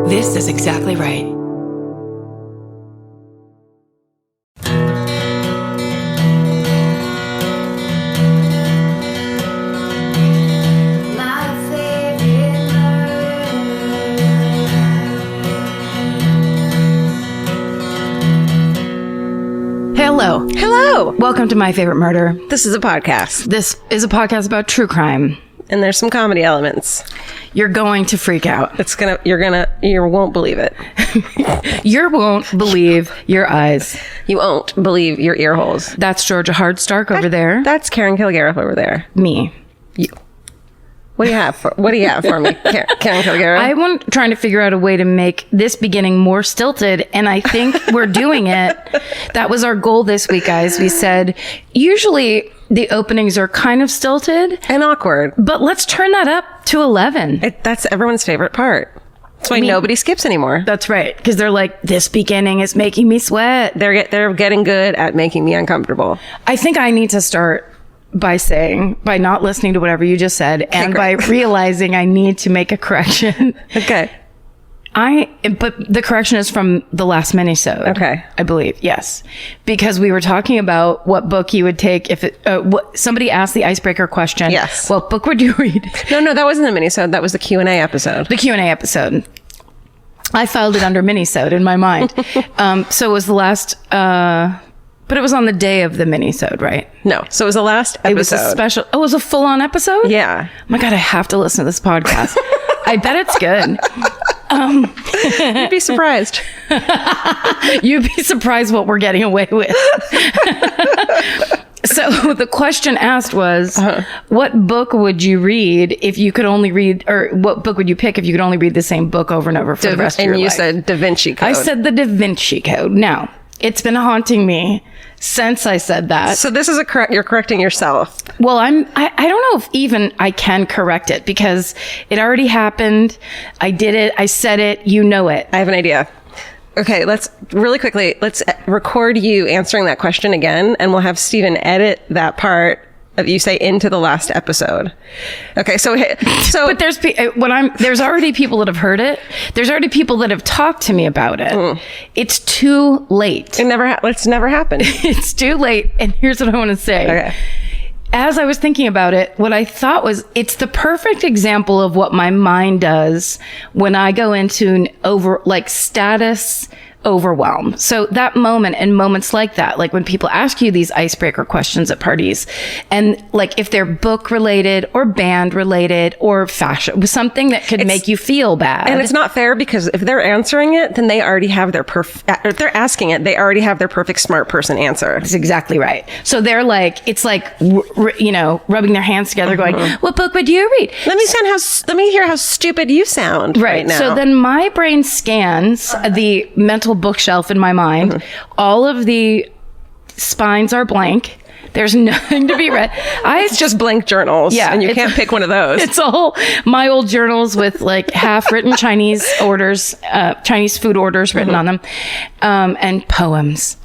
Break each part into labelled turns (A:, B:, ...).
A: This is exactly right. Hello.
B: Hello.
A: Welcome to My Favorite Murder.
B: This is a podcast.
A: This is a podcast about true crime.
B: And there's some comedy elements.
A: You're going to freak out.
B: You won't believe it.
A: You won't believe your eyes.
B: You won't believe your ear holes.
A: That's Georgia Hardstark over there.
B: That's Karen Kilgariff over there.
A: Me.
B: You. What do you have for me, Karen Kilgariff?
A: I'm trying to figure out a way to make this beginning more stilted, and I think we're doing it. That was our goal this week, guys. We said, usually the openings are kind of stilted.
B: And awkward.
A: But let's turn that up to 11.
B: That's everyone's favorite part. That's why nobody skips anymore.
A: That's right. Because they're like, this beginning is making me sweat.
B: They're getting good at making me uncomfortable.
A: I think I need to start by not listening to whatever you just said, and by realizing I need to make a correction.
B: Okay.
A: But the correction is from the last minisode.
B: Okay.
A: I believe, yes. Because we were talking about what book you would take if somebody asked the icebreaker question.
B: Yes.
A: What book would you read?
B: No, that wasn't the minisode. That was the Q&A episode.
A: The Q&A episode. I filed it under minisode in my mind. So it was the last... But it was on the day of the mini-sode, right?
B: No. So it was the last episode.
A: It was a special... Oh, it was a full-on episode?
B: Yeah.
A: Oh my God, I have to listen to this podcast. I bet it's good.
B: You'd be surprised.
A: You'd be surprised what we're getting away with. So the question asked was, what book would you read if you could only read... Or what book would you pick if you could only read the same book over and over for the rest of your life?
B: And you said Da Vinci Code.
A: I said the Da Vinci Code. Now... It's been haunting me since I said that.
B: So this is you're correcting yourself.
A: Well, I don't know if even I can correct it because it already happened. I did it. I said it. You know it.
B: I have an idea. Okay, let's record you answering that question again, and we'll have Stephen edit that part of you say into the last episode. Okay, so
A: but there's already people that have heard it. There's already people that have talked to me about it. It's too late.
B: It's never happened.
A: It's too late. And here's what I want to say.
B: Okay.
A: As I was thinking about it, what I thought was it's the perfect example of what my mind does when I go into status overwhelm. So that moment and moments like that, like when people ask you these icebreaker questions at parties, and like if they're book related or band related or fashion, something that could make you feel bad.
B: And it's not fair because if they're answering it, then they already have their if they're asking it, they already have their perfect smart person answer.
A: That's exactly right. So they're like, it's like, rubbing their hands together going, what book would you read?
B: Let me hear how stupid you sound right now.
A: So then my brain scans the mental bookshelf in my mind. All of the spines are blank. There's nothing to be read.
B: It's just blank journals. Yeah. And you can't pick one of those.
A: It's all my old journals with like half written Chinese food orders written on them, and poems.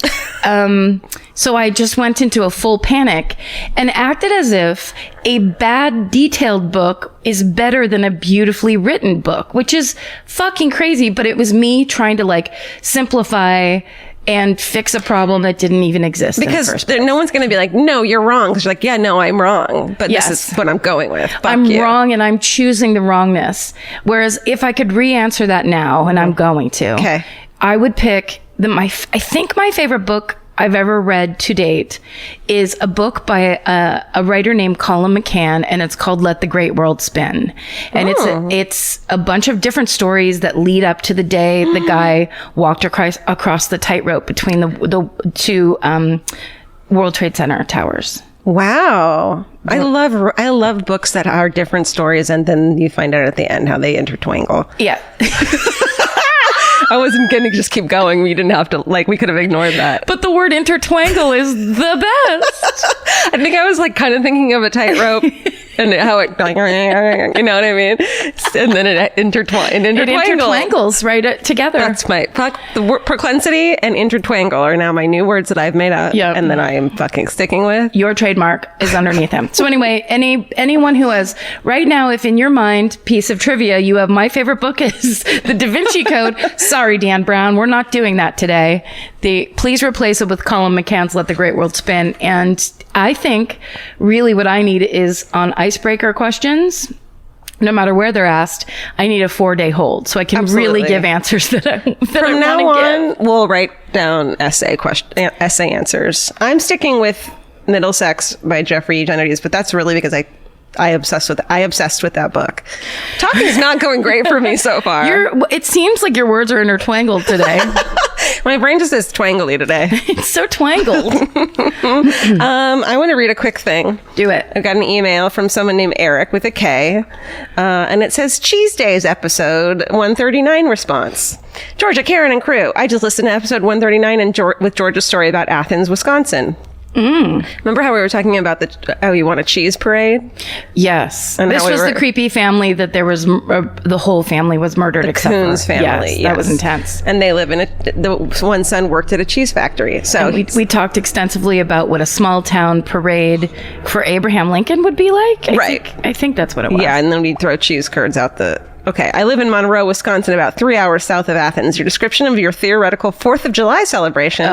A: So I just went into a full panic and acted as if a bad detailed book is better than a beautifully written book, which is fucking crazy. But it was me trying to like simplify and fix a problem that didn't even exist.
B: Because no one's going to be like, no, you're wrong. Because you're like, yeah, no, I'm wrong. But this is what I'm going with.
A: I'm wrong and I'm choosing the wrongness. Whereas if I could re-answer that now, and I'm going to, I would pick I think my favorite book I've ever read to date is a book by a writer named Colin McCann, and it's called Let the Great World Spin. And it's a bunch of different stories that lead up to the day the guy walked across the tightrope between the two World Trade Center towers.
B: Wow. I love books that are different stories and then you find out at the end how they intertwingle.
A: Yeah.
B: I wasn't going to just keep going. We didn't have to, we could have ignored that.
A: But the word intertwangle is the best.
B: I think I was kind of thinking of a tightrope and how it, you know what I mean? And then it
A: intertwangles right together.
B: That's the word proclensity and intertwangle are now my new words that I've made up. Yep. And then I am fucking sticking with.
A: Your trademark is underneath him. So anyway, anyone who has right now, if in your mind, piece of trivia, you have my favorite book is The Da Vinci Code. Sorry, Dan Brown, we're not doing that today. Please replace it with Colin McCann's Let the Great World Spin. And I think really what I need is on Icebreaker questions, no matter where they're asked, I need a 4-day hold so I can really give answers that I
B: From now on, we'll write down essay answers. I'm sticking with Middlesex by Jeffrey Eugenides, but that's really because I obsessed with that book. Talking's not going great for me so far.
A: It seems like your words are intertwangled today.
B: My brain just is twangly today.
A: It's so twangled.
B: I want to read a quick thing.
A: Do it.
B: I got an email from someone named Eric with a K, and it says Cheese Days episode 139 response. Georgia, Karen, and crew. I just listened to episode 139 with Georgia's story about Athens, Wisconsin. Remember how we were talking about how you want a cheese parade?
A: Yes. And this was the creepy family that there was, the whole family was murdered except
B: Coons family.
A: Yes. That was intense.
B: And they live the one son worked at a cheese factory. So
A: we talked extensively about what a small town parade for Abraham Lincoln would be like. I think that's what it was.
B: Yeah, and then we'd throw cheese curds out the... Okay, I live in Monroe, Wisconsin, about 3 hours south of Athens. Your description of your theoretical 4th of July celebration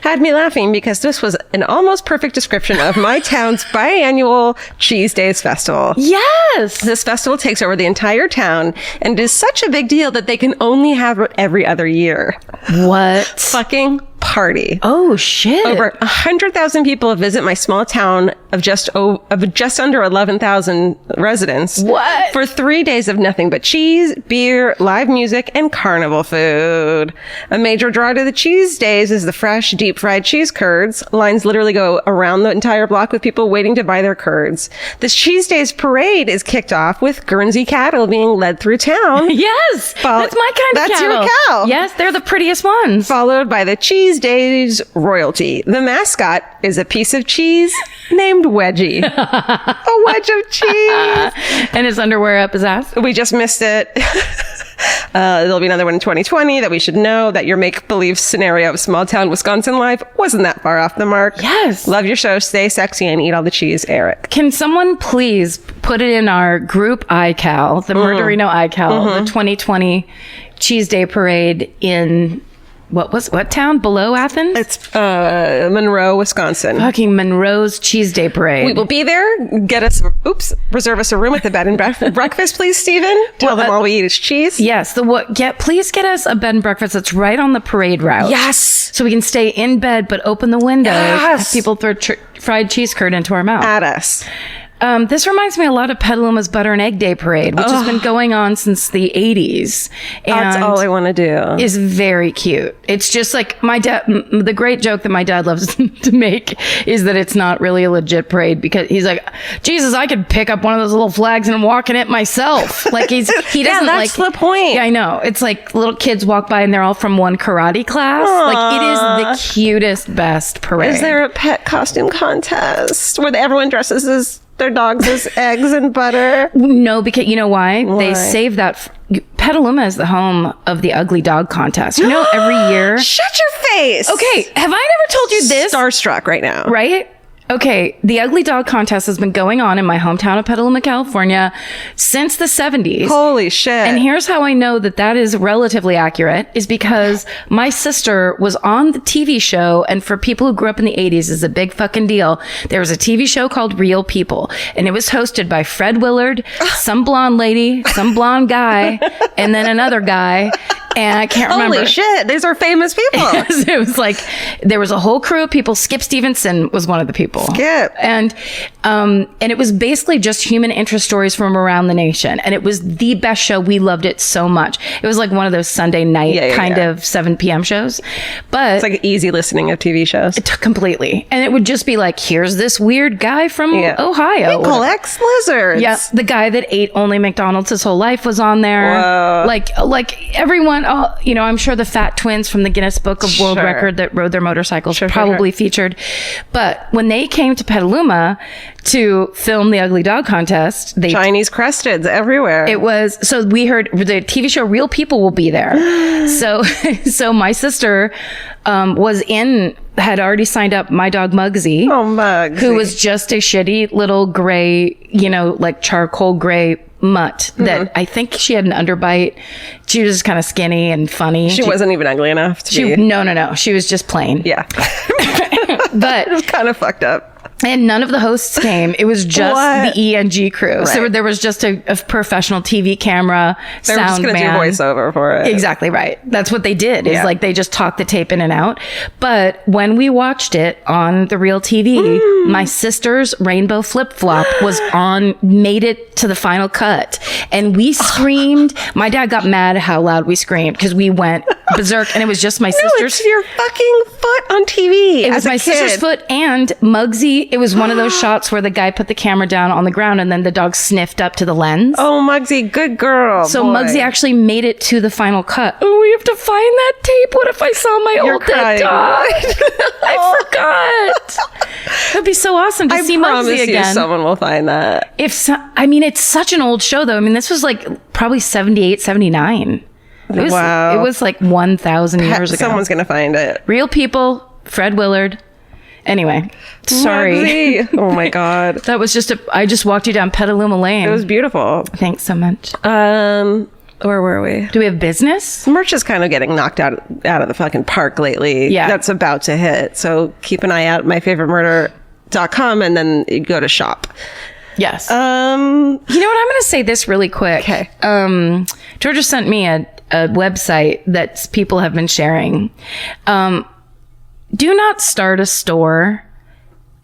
B: had me laughing because this was an almost perfect description of my town's biannual Cheese Days festival.
A: Yes!
B: This festival takes over the entire town and is such a big deal that they can only have it every other year.
A: What?
B: Fucking party.
A: Oh, shit.
B: Over 100,000 people visit my small town of just under 11,000 residents.
A: What?
B: For 3 days of nothing but cheese, beer, live music, and carnival food. A major draw to the Cheese Days is the fresh, deep-fried cheese curds. Lines literally go around the entire block with people waiting to buy their curds. This Cheese Days parade is kicked off with Guernsey cattle being led through town.
A: Yes! That's my kind of cattle.
B: That's your cow.
A: Yes, they're the prettiest ones.
B: Followed by the Cheese Days royalty. The mascot is a piece of cheese named Wedgie. A wedge of cheese.
A: And his underwear up his ass?
B: We just missed it. There'll be another one in 2020 that we should know that your make-believe scenario of small-town Wisconsin life wasn't that far off the mark.
A: Yes.
B: Love your show. Stay sexy and eat all the cheese, Eric.
A: Can someone please put it in our group iCal, the Murderino iCal, the 2020 Cheese Day Parade in... What town below Athens?
B: It's Monroe, Wisconsin.
A: Fucking Monroe's Cheese Day Parade.
B: We will be there. Reserve us a room at the bed and breakfast, please, Stephen. Tell them all we eat is cheese.
A: Yes. Please get us a bed and breakfast that's right on the parade route.
B: Yes.
A: So we can stay in bed, but open the windows.
B: Yes.
A: People throw fried cheese curd into our mouth.
B: At us.
A: This reminds me a lot of Petaluma's Butter and Egg Day Parade, which has been going on since the 80s. And
B: that's all I want to do.
A: Is very cute. It's just like my dad, the great joke that my dad loves to make is that it's not really a legit parade because he's like, Jesus, I could pick up one of those little flags and walk in it myself. Like he doesn't
B: that's the point.
A: Yeah, I know. It's like little kids walk by and they're all from one karate class. Aww. Like it is the cutest, best parade.
B: Is there a pet costume contest where everyone dresses as their dogs as eggs and butter?
A: No, because you know why? They save that. Petaluma is the home of the ugly dog contest. You know, every year.
B: Shut your face.
A: Okay, have I never told you this?
B: Starstruck right now.
A: Right? Okay, the Ugly Dog Contest has been going on in my hometown of Petaluma, California since the 70s.
B: Holy shit.
A: And here's how I know that is relatively accurate, is because my sister was on the TV show, and for people who grew up in the 80s, is a big fucking deal. There was a TV show called Real People, and it was hosted by Fred Willard, some blonde lady, some blonde guy, and then another guy. And I can't remember.
B: Holy shit, these are famous people.
A: It was like, there was a whole crew of people. Skip Stevenson was one of the people.
B: Skip.
A: And it was basically just human interest stories from around the nation. And it was the best show. We loved it so much. It was like one of those Sunday night of 7 p.m. shows. But
B: it's like easy listening of TV shows.
A: Completely. And it would just be like, here's this weird guy from Ohio.
B: He collects lizards.
A: Yeah. The guy that ate only McDonald's his whole life was on there.
B: Whoa.
A: Like everyone want, I'm sure the fat twins from the Guinness Book of World Record that rode their motorcycles probably featured. But when they came to Petaluma to film the Ugly Dog Contest,
B: Chinese cresteds everywhere.
A: It was, so we heard the TV show Real People will be there. So my sister had already signed up my dog Muggsy.
B: Oh, Muggsy.
A: Who was just a shitty little gray, like charcoal gray mutt that I think she had an underbite. She was just kind of skinny and funny.
B: She wasn't even ugly enough to be.
A: No. She was just plain.
B: Yeah.
A: But
B: it was kind of fucked up.
A: And none of the hosts came. It was just the ENG crew. Right. So there was just a professional TV camera,
B: they were just going to do voiceover for it.
A: Exactly right. That's what they did. Is like they just talked the tape in and out. But when we watched it on the real TV, my sister's rainbow flip flop made it to the final cut, and we screamed. My dad got mad at how loud we screamed because we went berserk, and it was just my sister's.
B: It's your fucking foot on TV.
A: It was my sister's foot and Muggsy. It was one of those shots where the guy put the camera down on the ground and then the dog sniffed up to the lens.
B: Oh, Muggsy, good girl.
A: So Muggsy actually made it to the final cut. Oh, we have to find that tape. What if I saw my old dead dog? I forgot. It'd be so awesome to see Muggsy again.
B: Someone will find that.
A: It's such an old show, though. I mean, this was like probably 78, 79. It was like 1,000 years ago.
B: Someone's going to find it.
A: Real People, Fred Willard. Anyway, sorry.
B: Muggsy. Oh my God.
A: That was I just walked you down Petaluma Lane.
B: It was beautiful.
A: Thanks so much.
B: Where were we?
A: Do we have business?
B: Merch is kind of getting knocked out of the fucking park lately.
A: Yeah.
B: That's about to hit. So keep an eye out at myfavoritemurder.com and then you go to shop.
A: Yes. You know what? I'm going to say this really quick.
B: Okay.
A: Georgia sent me a website that people have been sharing. Do not start a store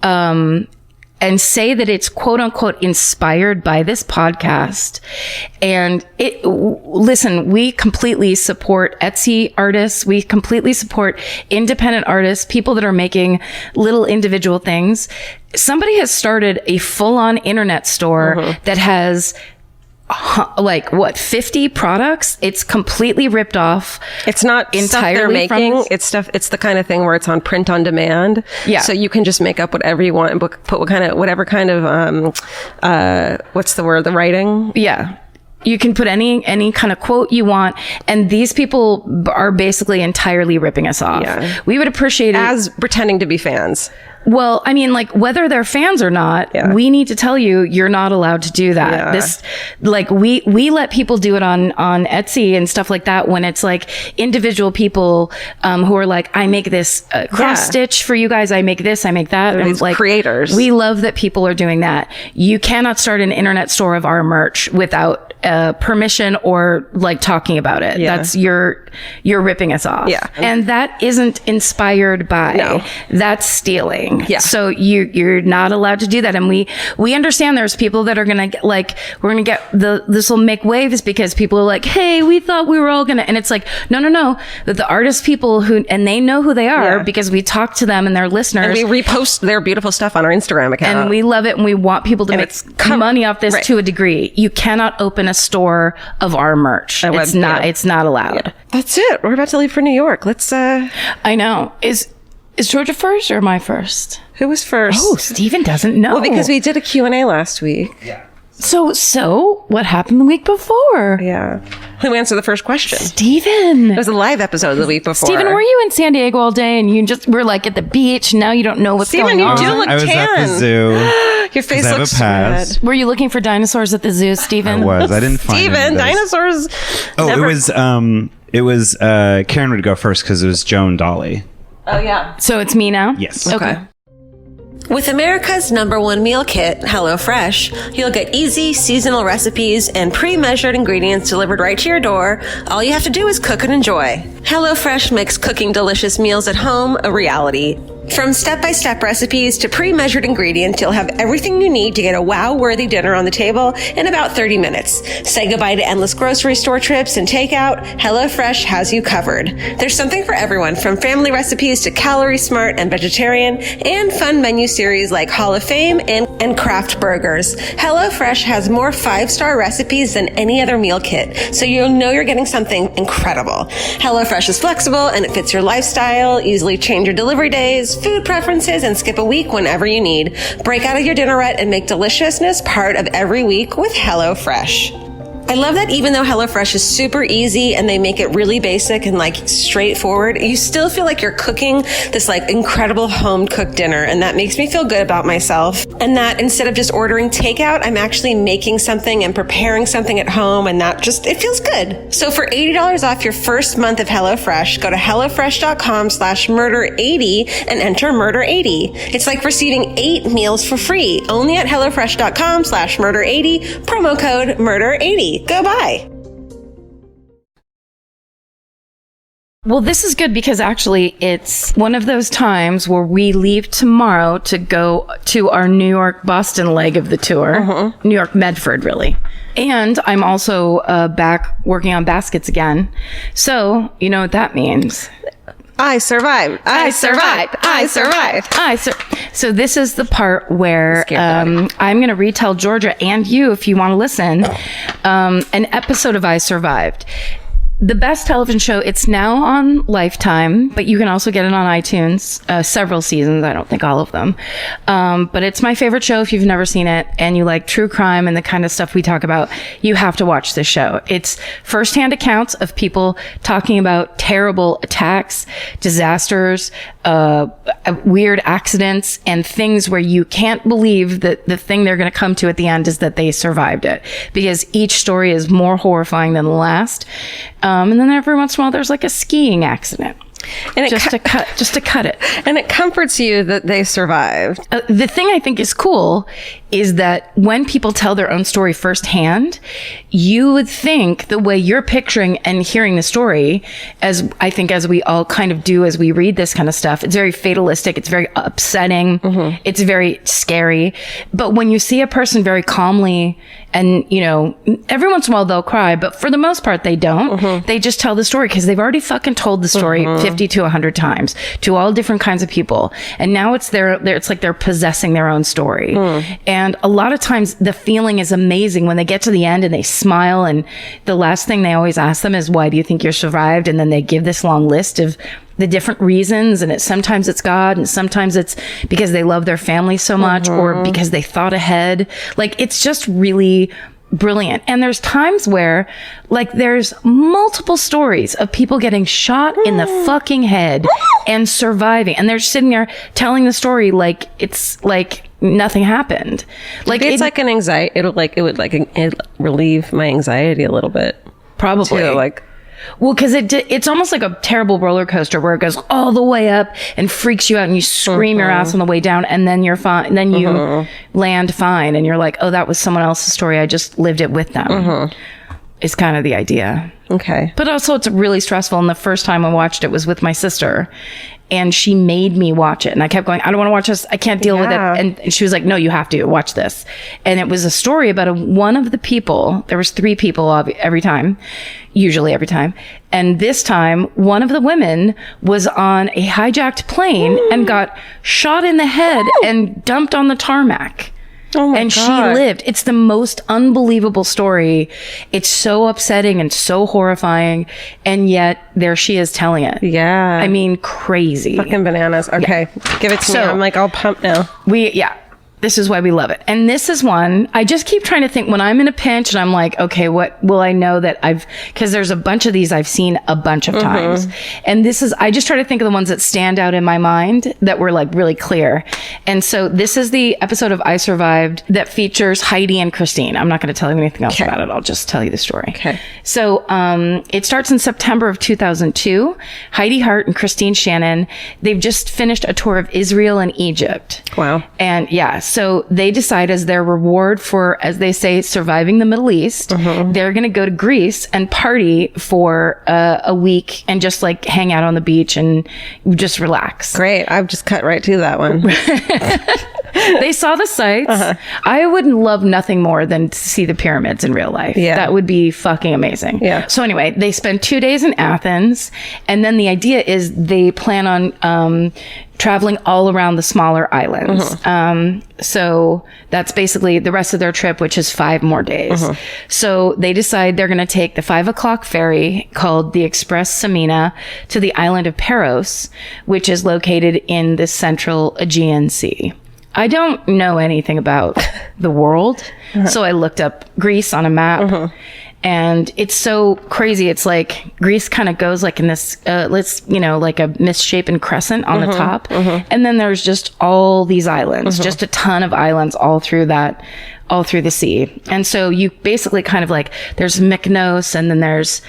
A: and say that it's quote unquote inspired by this podcast. And listen, we completely support Etsy artists. We completely support independent artists, people that are making little individual things. Somebody has started a full-on internet store that has 50 products. It's completely ripped off.
B: It's not entirely stuff they're making. It's the kind of thing where it's on print on demand.
A: Yeah.
B: So you can just make up whatever you want and put whatever kind of what's the word? The writing.
A: Yeah. You can put any kind of quote you want, and these people are basically entirely ripping us off. Yeah. We would appreciate it
B: as pretending to be fans.
A: Well, I mean, whether they're fans or not, we need to tell you, you're not allowed to do that. Yeah. We let people do it on Etsy and stuff like that when it's like individual people, who are like, I make this cross stitch for you guys. I make this, I make that.
B: And like creators.
A: We love that people are doing that. You cannot start an internet store of our merch without permission or talking about it. Yeah. That's you're ripping us off.
B: Yeah.
A: And that isn't inspired by.
B: No.
A: That's stealing.
B: Yeah.
A: So you're not allowed to do that. And we understand there's people that are going to we're going to get this will make waves because people are like, hey, we thought we were all going to, and it's like, no, that the artist people and they know who they are because we talk to them and they're listeners.
B: And we repost their beautiful stuff on our Instagram account.
A: And we love it and we want people to make money off this to a degree. You cannot open a store of our merch. It's not allowed.
B: Yeah. That's it. We're about to leave for New York. Let's
A: I know. Is Georgia first or am I first?
B: Who was first?
A: Oh, Steven doesn't know.
B: Well, because we did a Q&A last week.
C: Yeah.
A: So what happened the week before?
B: Yeah. Who answered the first question?
A: Steven.
B: It was a live episode the week before.
A: Steven, were you in San Diego all day and you just were at the beach and now you don't know what's going on?
B: Steven, you do look
C: tan. I was at the zoo.
B: Your face looks red.
A: Were you looking for dinosaurs at the zoo, Steven?
C: I was. I didn't find
B: Steven, dinosaurs.
C: It was Karen would go first because it was Joe and Dolly.
B: Oh, yeah.
A: So it's me now?
C: Yes.
A: Okay.
B: With America's #1 meal kit, HelloFresh, you'll get easy, seasonal recipes and pre-measured ingredients delivered right to your door. All you have to do is cook and enjoy. HelloFresh makes cooking delicious meals at home a reality. From step-by-step recipes to pre-measured ingredients, you'll have everything you need to get a wow-worthy dinner on the table in about 30 minutes. Say goodbye to endless grocery store trips and takeout. HelloFresh has you covered. There's something for everyone, from family recipes to calorie smart and vegetarian, and fun menu series like Hall of Fame and and craft burgers. HelloFresh has more 5-star recipes than any other meal kit, so you'll know you're getting something incredible. HelloFresh is flexible and it fits your lifestyle. Easily change your delivery days, food preferences, and skip a week whenever you need. Break out of your dinner rut and make deliciousness part of every week with HelloFresh. I love that even though HelloFresh is super easy and they make it really basic and like straightforward, you still feel like you're cooking this like incredible home cooked dinner. And that makes me feel good about myself. And that instead of just ordering takeout, I'm actually making something and preparing something at home. And that just, it feels good. So for $80 off your first month of HelloFresh, go to HelloFresh.com/murder80 and enter murder80. It's like receiving 8 meals for free only at HelloFresh.com/murder80, promo code murder80. Go buy.
A: Well, this is good because actually it's one of those times where we leave tomorrow to go to our New York Boston leg of the tour. New York Medford, really. And I'm also back working on baskets again. So, you know what that means.
B: I survived. I survived. I survived.
A: So this is the part where I'm going to retell Georgia and you, if you want to listen, an episode of I Survived. The best television show, it's now on Lifetime, but you can also get it on iTunes, several seasons, I don't think all of them. But it's my favorite show if you've never seen it and you like true crime and the kind of stuff we talk about, you have to watch this show. It's firsthand accounts of people talking about terrible attacks, disasters, weird accidents, and things where you can't believe that the thing they're going to come to at the end is that they survived it, because each story is more horrifying than the last. And then every once in a while, there's like a skiing accident. And just to cut it.
B: And it comforts you that they survived.
A: The thing I think is cool is that when people tell their own story firsthand, you would think the way you're picturing and hearing the story, as I think as we all kind of do as we read this kind of stuff, it's very fatalistic, it's very upsetting, it's very scary. But when you see a person very calmly, and, you know, every once in a while they'll cry, but for the most part they don't. They just tell the story because they've already fucking told the story 50 to 100 times to all different kinds of people. And now it's it's like they're possessing their own story. And a lot of times the feeling is amazing when they get to the end and they smile. And the last thing they always ask them is, why do you think you survived? And then they give this long list of the different reasons. And sometimes it's God, and sometimes it's because they love their family so much, or because they thought ahead. Like, it's just really brilliant. And there's times where, like, there's multiple stories of people getting shot in the fucking head and surviving. And they're sitting there telling the story like it's like nothing happened.
B: Like, it's like an anxiety. It would relieve my anxiety a little bit.
A: Probably.
B: Too, like,
A: well, because it's almost like a terrible roller coaster where it goes all the way up and freaks you out and you scream your ass on the way down, and then you're fine. And then you land fine and you're like, oh, that was someone else's story. I just lived it with them. Is kind of the idea.
B: Okay.
A: But also it's really stressful. And the first time I watched it was with my sister, and she made me watch it. And I kept going, I don't want to watch this. I can't deal with it. And she was like, no, you have to watch this. And it was a story about one of the people. There was 3 people usually every time. And this time, one of the women was on a hijacked plane and got shot in the head and dumped on the tarmac.
B: Oh my God.
A: She lived. It's the most unbelievable story. It's so upsetting and so horrifying. And yet there she is telling it.
B: Yeah.
A: I mean, crazy.
B: Fucking bananas. Okay. Yeah. Give it to me. I'm like all pumped now.
A: This is why we love it. And this is one, I just keep trying to think when I'm in a pinch and I'm like, okay, what will I know that because there's a bunch of these I've seen a bunch of times. And I just try to think of the ones that stand out in my mind that were like really clear. And so this is the episode of I Survived that features Heidi and Christine. I'm not going to tell you anything else about it. I'll just tell you the story.
B: Okay.
A: So it starts in September of 2002. Heidi Hart and Christine Shannon, they've just finished a tour of Israel and Egypt.
B: Wow.
A: And so they decide as their reward for, as they say, surviving the Middle East, they're going to go to Greece and party for a week and just like hang out on the beach and just relax.
B: Great. I've just cut right to that one.
A: They saw the sights. I would love nothing more than to see the pyramids in real life.
B: Yeah.
A: That would be fucking amazing.
B: Yeah.
A: So anyway, they spend 2 days in Athens, and then the idea is they plan on traveling all around the smaller islands. So that's basically the rest of their trip, which is 5 more days. So they decide they're going to take the 5 o'clock ferry called the Express Samina to the island of Paros, which is located in the central Aegean Sea. I don't know anything about the world, so I looked up Greece on a map. And it's so crazy. It's like Greece kind of goes like in this, like a misshapen crescent on the top. And then there's just all these islands, just a ton of islands all through the sea. And so you basically kind of like, there's Mykonos, and then there's,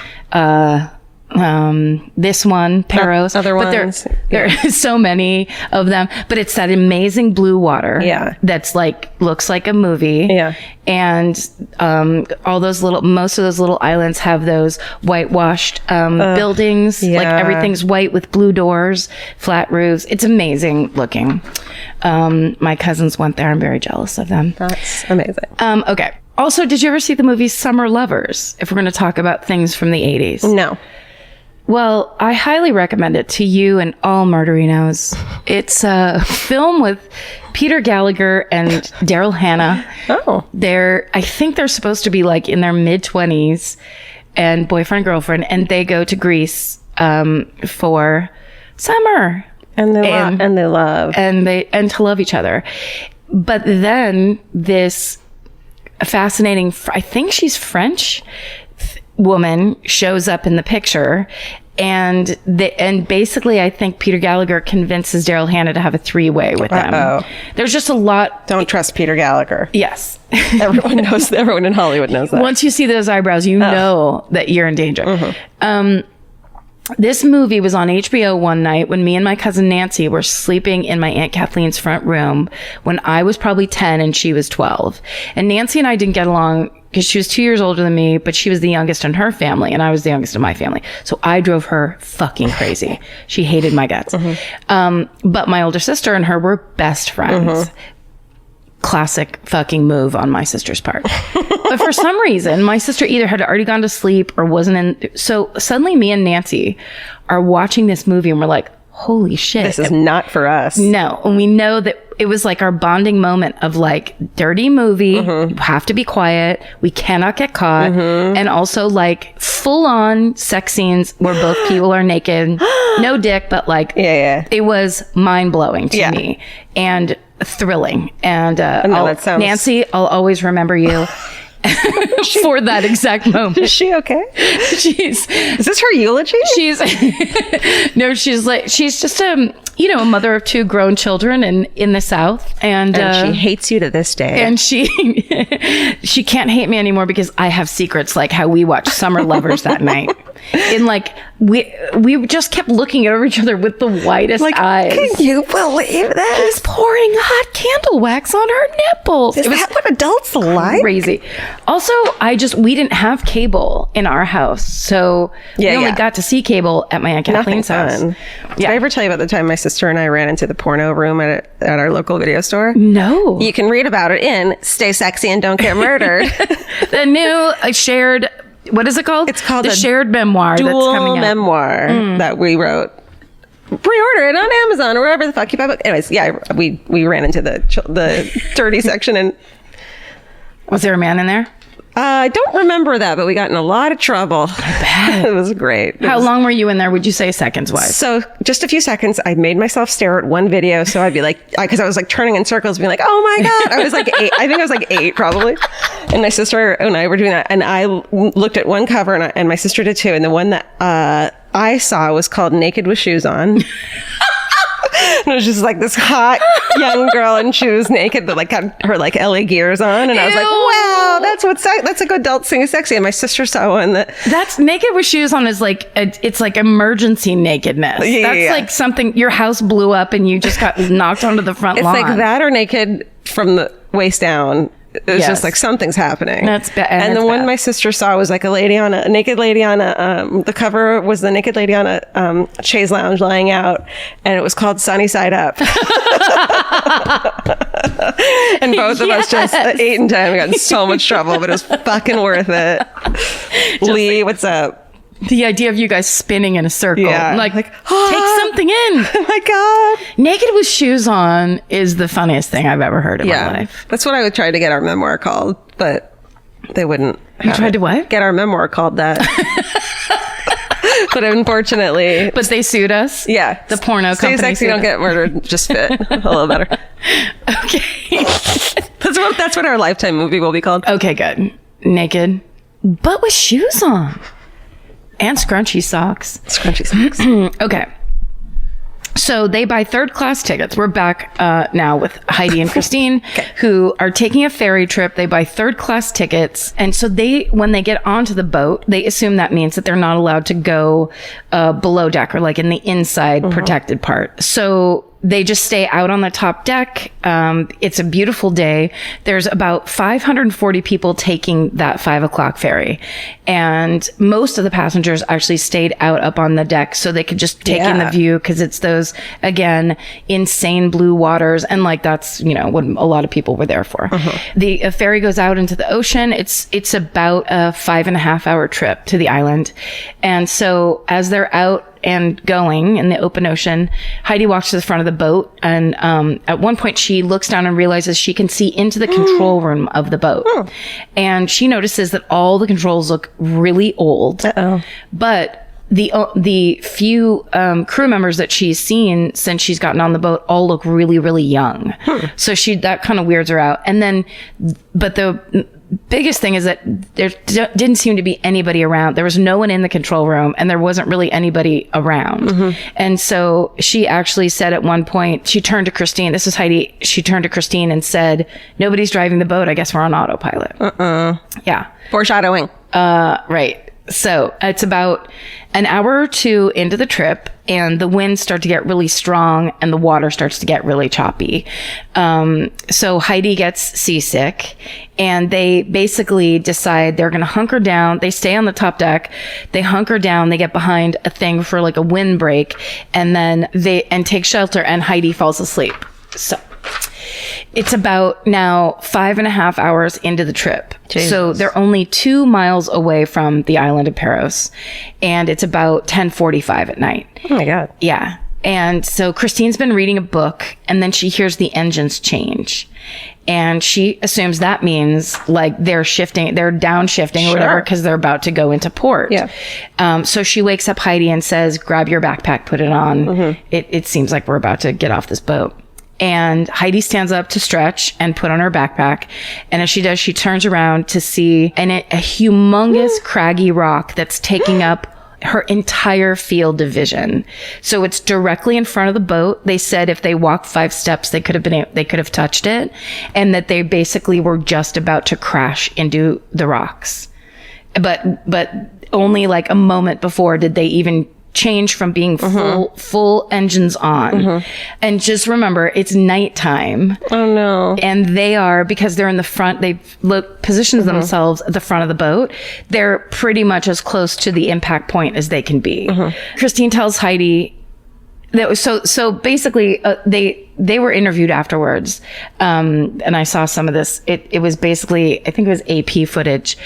A: this one, Paros.
B: Other
A: but
B: ones.
A: There are so many of them, but it's that amazing blue water.
B: Yeah.
A: That's like, looks like a movie.
B: Yeah.
A: And, most of those little islands have those whitewashed, buildings.
B: Yeah.
A: Like everything's white with blue doors, flat roofs. It's amazing looking. My cousins went there. I'm very jealous of them.
B: That's amazing.
A: Okay. Also, did you ever see the movie Summer Lovers? If we're going to talk about things from the 80s.
B: No.
A: Well, I highly recommend it to you and all murderinos. It's a film with Peter Gallagher and Daryl Hannah.
B: Oh.
A: I think they're supposed to be like in their mid-20s and boyfriend, girlfriend, and they go to Greece for summer.
B: And they love.
A: And to love each other. But then this fascinating, I think she's French, woman shows up in the picture, and basically I think Peter Gallagher convinces Daryl Hannah to have a 3-way with them. There's just a lot.
B: Don't trust Peter Gallagher.
A: Yes.
B: Everyone in Hollywood knows that.
A: Once you see those eyebrows, you know that you're in danger. This movie was on HBO one night when me and my cousin Nancy were sleeping in my Aunt Kathleen's front room when I was probably 10 and she was 12. And Nancy and I didn't get along because she was 2 years older than me, but she was the youngest in her family and I was the youngest in my family. So I drove her fucking crazy. She hated my guts. But my older sister and her were best friends. Classic fucking move on my sister's part. But for some reason, my sister either had already gone to sleep or wasn't in. So suddenly me and Nancy are watching this movie and we're like, holy shit.
B: This is not for us.
A: No. And we know that it was like our bonding moment of like dirty movie. You have to be quiet. We cannot get caught. And also like full on sex scenes where both people are naked. No dick, but like, it was mind blowing to me and thrilling. And Nancy, I'll always remember you. For that exact moment.
B: Is she okay?
A: Is
B: this her eulogy?
A: She's just a mother of 2 grown children in the South, and
B: she hates you to this day.
A: And she can't hate me anymore because I have secrets like how we watched Summer Lovers that night. And like we just kept looking over each other with the whitest eyes.
B: Can you believe this?
A: He's pouring hot candle wax on her nipples.
B: Is that what adults like?
A: Crazy. Also, we didn't have cable in our house, so we only got to see cable at my Aunt Kathleen's house.
B: Did I ever tell you about the time my sister and I ran into the porno room at our local video store?
A: No.
B: You can read about it in Stay Sexy and Don't Get Murdered.
A: The new shared, what is it called?
B: It's called
A: the shared memoir that's coming out.
B: Memoir that we wrote. Pre-order it on Amazon or wherever the fuck you buy books. Anyways, we ran into the dirty section and...
A: Was there a man in there?
B: I don't remember that, but we got in a lot of trouble.
A: I bet.
B: It was great.
A: How long were you in there, would you say, seconds-wise?
B: So just a few seconds. I made myself stare at one video. So I'd be like, because I was like turning in circles, being like, oh my God. I was like 8. I think I was like 8 probably. And my sister and I were doing that. And I looked at one cover and my sister did too. And the one that I saw was called Naked with Shoes On. And it was just like this hot young girl and she was naked, but like had her like LA gears on. And I was like, wow, that's a good adult thing, sexy. And my sister saw one that's
A: Naked with Shoes On is like, it's like emergency nakedness. That's like something, your house blew up and you just got knocked onto the front lawn.
B: It's like that or naked from the waist down. it was just like something's happening.
A: That's bad.
B: And the one my sister saw was like a naked lady on a the cover was the naked lady on a chaise lounge lying out, and it was called Sunny Side Up. And both of us just at 8 and 10 we got in so much trouble, but it was fucking worth it. Lee, what's up?
A: The idea of you guys spinning in a circle.
B: Yeah.
A: Like take something in.
B: Oh my God.
A: Naked with shoes on is the funniest thing I've ever heard in my life.
B: That's what I would try to get our memoir called, but they wouldn't.
A: You tried to what?
B: Get our memoir called that. But unfortunately.
A: But they sued us?
B: Yeah.
A: The porno
B: Stay
A: company.
B: Sexy, Don't Get Murdered just fit a little better.
A: Okay.
B: That's what our Lifetime movie will be called.
A: Okay, good. Naked, but with shoes on. And scrunchy socks. Okay. So they buy third class tickets. We're back now with Heidi and Christine, who are taking a ferry trip. They buy third class tickets. And so when they get onto the boat, they assume that means that they're not allowed to go below deck or like in the inside protected part. So they just stay out on the top deck. It's a beautiful day. There's about 540 people taking that 5 o'clock ferry. And most of the passengers actually stayed out up on the deck so they could just take in the view, because it's those, again, insane blue waters. And like, that's, what a lot of people were there for. The ferry goes out into the ocean. It's about a 5.5 hour trip to the island. And so as they're out and going in the open ocean, Heidi walks to the front of the boat, and at one point she looks down and realizes she can see into the control room of the boat. And she notices that all the controls look really old. But the few crew members that she's seen since she's gotten on the boat all look really, really young. So that kind of weirds her out. And then, but the biggest thing is that there didn't seem to be anybody around. There was no one in the control room, and there wasn't really anybody around. And so she actually said at one point, she turned to Christine. This is Heidi. She turned to Christine and said, "Nobody's driving the boat. I guess we're on autopilot." Yeah.
B: Foreshadowing.
A: Right. So it's about an hour or two into the trip, and the winds start to get really strong and the water starts to get really choppy. So Heidi gets seasick, and they basically decide they're going to hunker down. They stay on the top deck. They hunker down. They get behind a thing for like a windbreak, and then and take shelter, and Heidi falls asleep. So it's about now 5.5 hours into the trip. Jesus. So they're only 2 miles away from the island of Paros, and it's about 10:45 at night.
B: Oh my God.
A: Yeah. And so Christine's been reading a book, and then she hears the engines change, and she assumes that means like they're downshifting or whatever, because they're about to go into port. Yeah. So she wakes up Heidi and says, "Grab your backpack, put it on. It seems like we're about to get off this boat." And Heidi stands up to stretch and put on her backpack. And as she does, she turns around to see a humongous craggy rock that's taking up her entire field of vision. So it's directly in front of the boat. They said if they walked 5 steps, they could have touched it, and that they basically were just about to crash into the rocks. But only like a moment before did they even change from being full engines on. And just remember, it's nighttime.
B: Oh no.
A: And they are, because they're in the front, they positions themselves at the front of the boat. They're pretty much as close to the impact point as they can be. Christine tells Heidi that was so basically they were interviewed afterwards. And I saw some of this. It was basically, I think it was AP footage.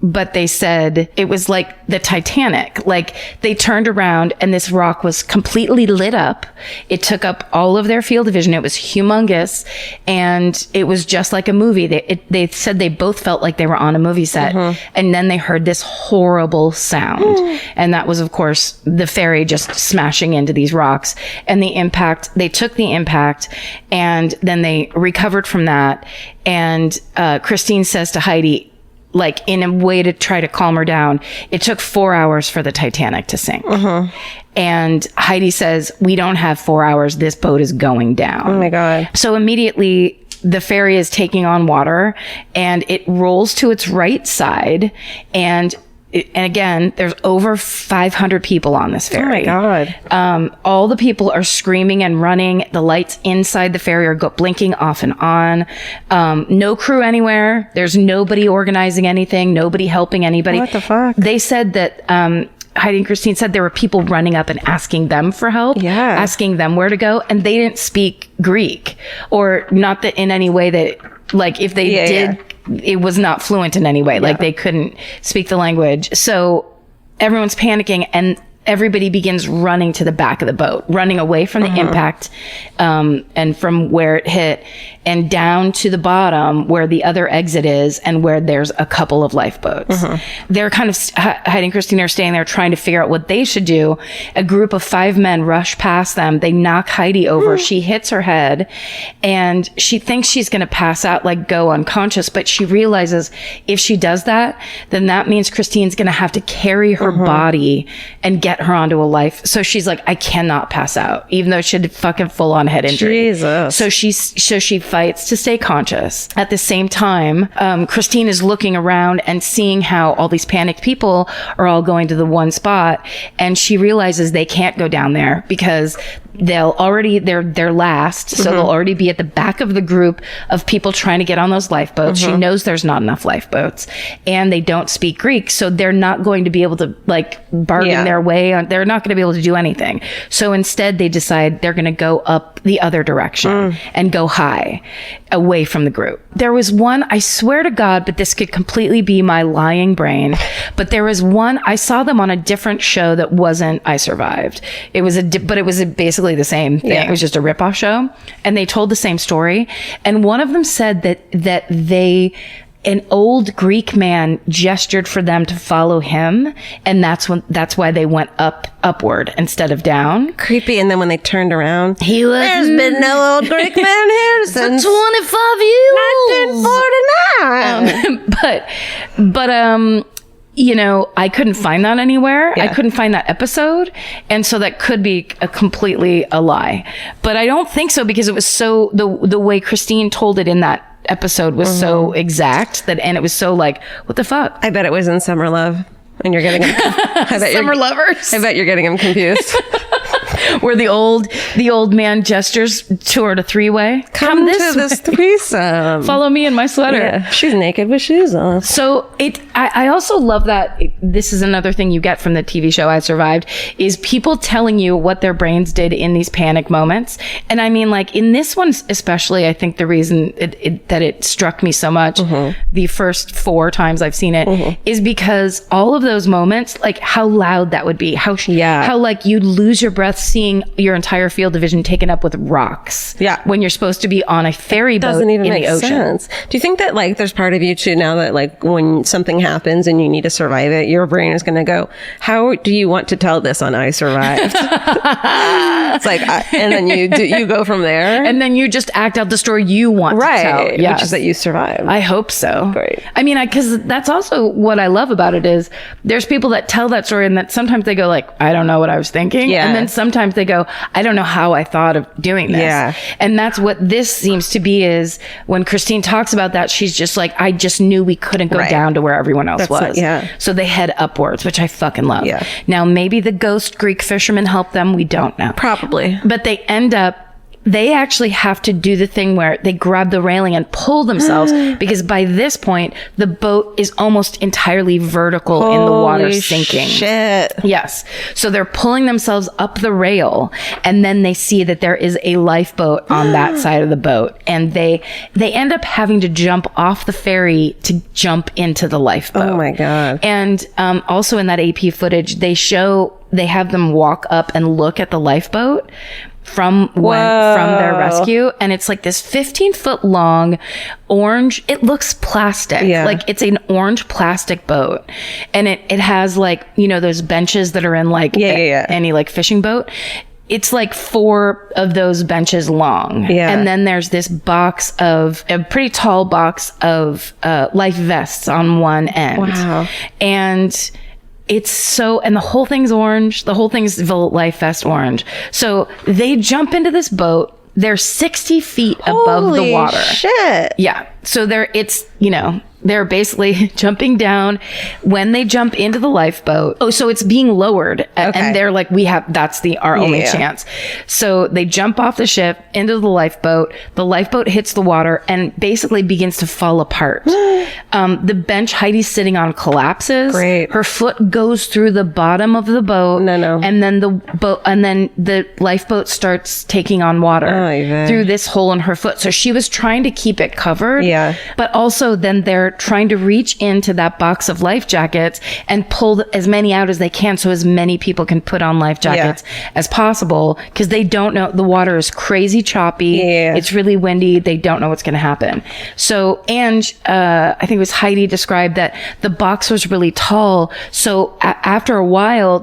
A: But they said it was like the Titanic. Like they turned around and this rock was completely lit up. It took up all of their field of vision. It was humongous, and it was just like a movie. They said they both felt like they were on a movie set. And then they heard this horrible sound. And that was, of course, the ferry just smashing into these rocks. And the impact, they took the impact, and then they recovered from that. And Christine says to Heidi, like in a way to try to calm her down, it took 4 hours for the Titanic to sink. And Heidi says, "We don't have 4 hours. This boat is going down."
B: Oh my God.
A: So immediately the ferry is taking on water, and it rolls to its right side, and and again, there's over 500 people on this ferry.
B: Oh my God.
A: All the people are screaming and running. The lights inside the ferry are blinking off and on. No crew anywhere. There's nobody organizing anything. Nobody helping anybody.
B: What the fuck?
A: They said that, Heidi and Christine said there were people running up and asking them for help, asking them where to go. And they didn't speak Greek, or not that in any way that, like, if they did, it was not fluent in any way. Like, they couldn't speak the language. So everyone's panicking, and everybody begins running to the back of the boat, running away from the impact, and from where it hit, and down to the bottom where the other exit is, and where there's a couple of lifeboats. They're kind of, Heidi and Christine are staying there trying to figure out what they should do. A group of 5 men rush past them. They knock Heidi over. She hits her head, and she thinks she's going to pass out, like go unconscious, but she realizes if she does that, then that means Christine's going to have to carry her body and get her onto a life. So she's like, I cannot pass out, even though she had fucking full on head injury.
B: Jesus.
A: So she fights to stay conscious. At the same time, Christine is looking around and seeing how all these panicked people are all going to the one spot, and she realizes they can't go down there because they're last, so they'll already be at the back of the group of people trying to get on those lifeboats. She knows there's not enough lifeboats, and they don't speak Greek, so they're not going to be able to, like, bargain their way on. They're not going to be able to do anything. So instead, they decide they're going to go up the other direction and go high, away from the group. There was one, I swear to God, but this could completely be my lying brain, but there was one, I saw them on a different show that wasn't I Survived. It was basically the same thing. It was just a ripoff show, and they told the same story. And one of them said that an old Greek man gestured for them to follow him, and that's why they went upward instead of down.
B: Creepy. And then when they turned around,
A: There's
B: been no old Greek man here since
A: 25 years.
B: 1949.
A: But you know, I couldn't find that anywhere. I couldn't find that episode. And so that could be completely a lie. But I don't think so, because it was so, the way Christine told it in that episode was so exact and it was so like, what the fuck?
B: I bet it was in Summer Love. And you're getting him.
A: Summer Lovers.
B: I bet you're getting him confused.
A: Where the old man gestures toward a 3-way.
B: Come to this threesome.
A: Follow me in my sweater.
B: Yeah, she's naked with shoes on.
A: So I also love that this is another thing you get from the TV show I Survived, is people telling you what their brains did in these panic moments. And I mean, like in this one especially, I think the reason that it struck me so much the first 4 times I've seen it is because all of those moments, like how loud that would be, how like you'd lose your breath seeing your entire field of vision taken up with rocks.
B: Yeah.
A: When you're supposed to be on a ferry boat
B: Doesn't even
A: in
B: make
A: the ocean.
B: sense. Do you think that like there's part of you too now that like when something happens and you need to survive it, your brain is going to go, how do you want to tell this on I Survived? It's like, and then you go from there.
A: And then you just act out the story you want to tell.
B: Which is that you survived.
A: I hope so.
B: Great.
A: I mean, because that's also what I love about it is there's people that tell that story and that sometimes they go like, I don't know what I was thinking.
B: Yeah.
A: And then sometimes they go, I don't know how I thought of doing this.
B: Yeah.
A: And that's what this seems to be, is when Christine talks about that, she's just like, I just knew we couldn't go down to where everyone else was. So they head upwards, which I fucking love.
B: Yeah.
A: Now, maybe the ghost Greek fishermen help them. We don't know.
B: Probably.
A: But they end up, they actually have to do the thing where they grab the railing and pull themselves because by this point, the boat is almost entirely vertical in the water sinking.
B: Shit.
A: Yes. So they're pulling themselves up the rail, and then they see that there is a lifeboat on that side of the boat. And they end up having to jump off the ferry to jump into the lifeboat.
B: Oh my God.
A: And also in that AP footage, they have them walk up and look at the lifeboat from their rescue, and it's like this 15-foot long orange, it looks plastic, like it's an orange plastic boat, and it has like, you know, those benches that are in like any like fishing boat. It's like 4 of those benches long. And then there's this a pretty tall box of life vests on one end.
B: Wow.
A: And and the whole thing's orange. The whole thing's life vest orange. So they jump into this boat. They're 60 feet above the water.
B: Shit.
A: Yeah. So it's, you know, They're basically jumping down when they jump into the lifeboat. Oh, so it's being lowered. And they're like, that's our only chance. So they jump off the ship into the lifeboat. The lifeboat hits the water and basically begins to fall apart. The bench Heidi's sitting on collapses.
B: Great.
A: Her foot goes through the bottom of the boat.
B: No.
A: And then the lifeboat starts taking on water through this hole in her foot. So she was trying to keep it covered.
B: Yeah.
A: But also then they're trying to reach into that box of life jackets and pull as many out as they can so as many people can put on life jackets as possible, because they don't know, the water is crazy choppy. It's really windy. They don't know what's going to happen. So, and I think it was Heidi described that the box was really tall. So after a while,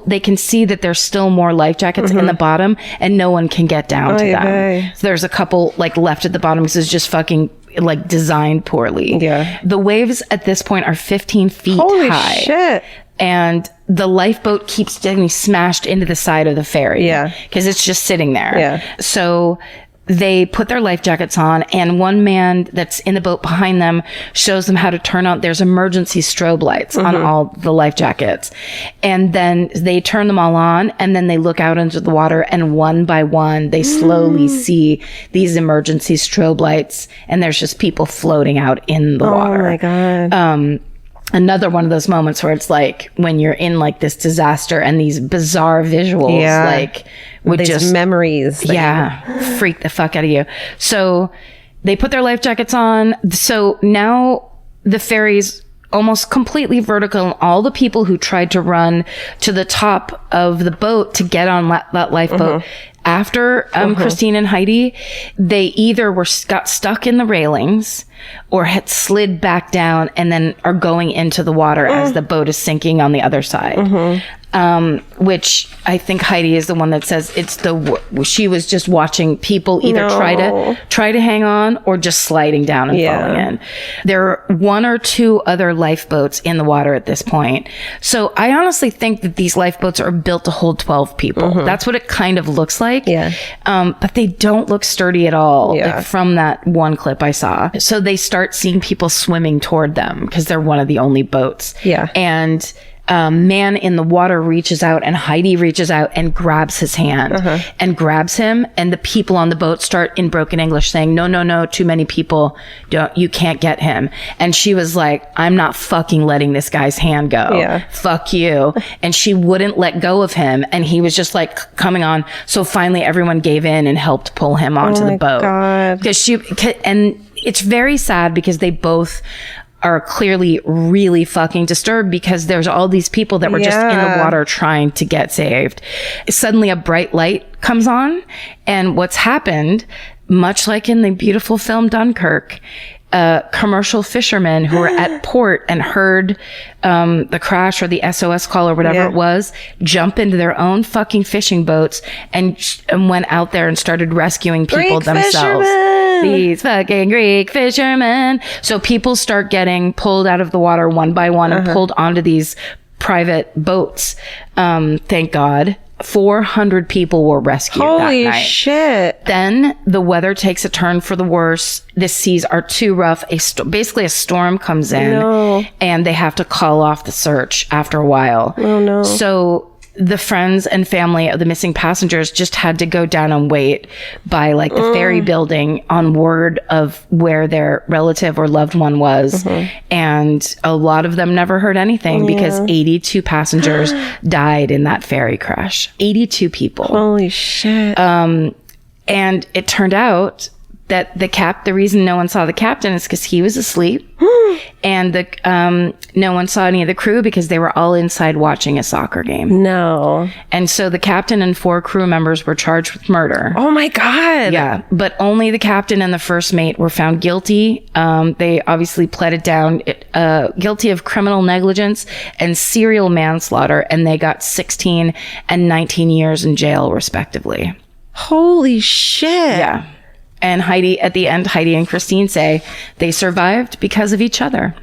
A: they can see that there's still more life jackets in the bottom and no one can get down to them. So there's a couple like left at the bottom because it's just fucking like designed poorly. Yeah. The waves at this point are 15 feet
B: Holy
A: high.
B: Shit.
A: And the lifeboat keeps getting smashed into the side of the ferry. Yeah. Because it's just sitting there. Yeah. So they put their life jackets on, and one man that's in the boat behind them shows them how to turn on, there's emergency strobe lights on all the life jackets. And then they turn them all on, and then they look out into the water, and one by one, they slowly see these emergency strobe lights, and there's just people floating out in the water.
B: Oh my God.
A: Another one of those moments where it's like when you're in like this disaster and these bizarre visuals, like would
B: these
A: just
B: memories.
A: Freak the fuck out of you. So they put their life jackets on. So now the ferry's almost completely vertical, and all the people who tried to run to the top of the boat to get on that lifeboat after Christine and Heidi, they either got stuck in the railings or had slid back down and then are going into the water as the boat is sinking on the other side. Which I think Heidi is the one that says she was just watching people either try to hang on or just sliding down and falling in. There are one or two other lifeboats in the water at this point. So I honestly think that these lifeboats are built to hold 12 people. That's what it kind of looks like. But they don't look sturdy at all, like from that one clip I saw. So they start seeing people swimming toward them because they're one of the only boats. And man in the water reaches out, and Heidi reaches out and grabs his hand and grabs him, and the people on the boat start in broken English saying, no, too many people, you can't get him. And she was like, I'm not fucking letting this guy's hand go. Fuck you. And she wouldn't let go of him, and he was just like coming on. So finally everyone gave in and helped pull him onto the boat. And it's very sad because they both are clearly really fucking disturbed because there's all these people that were just in the water trying to get saved. Suddenly a bright light comes on, and what's happened, much like in the beautiful film Dunkirk, commercial fishermen who were at port and heard the crash or the SOS call or whatever it was, jump into their own fucking fishing boats and went out there and started rescuing people themselves. These fucking Greek fishermen. So people start getting pulled out of the water one by one and pulled onto these private boats. Thank God. 400 people were rescued that night.
B: Holy shit.
A: Then the weather takes a turn for the worse. The seas are too rough. Basically a storm comes in and they have to call off the search after a while.
B: Oh no.
A: So the friends and family of the missing passengers just had to go down and wait by like the ferry building on word of where their relative or loved one was. And a lot of them never heard anything because 82 passengers died in that ferry crash. 82 people.
B: Holy shit.
A: And it turned out that the reason no one saw the captain is because he was asleep. And no one saw any of the crew because they were all inside watching a soccer game.
B: No.
A: And so the captain and 4 crew members were charged with murder.
B: Oh my God.
A: Yeah. But only the captain and the first mate were found guilty. They obviously pled it down, guilty of criminal negligence and serial manslaughter. And they got 16 and 19 years in jail, respectively.
B: Holy shit.
A: Yeah. And at the end, Heidi and Christine say they survived because of each other,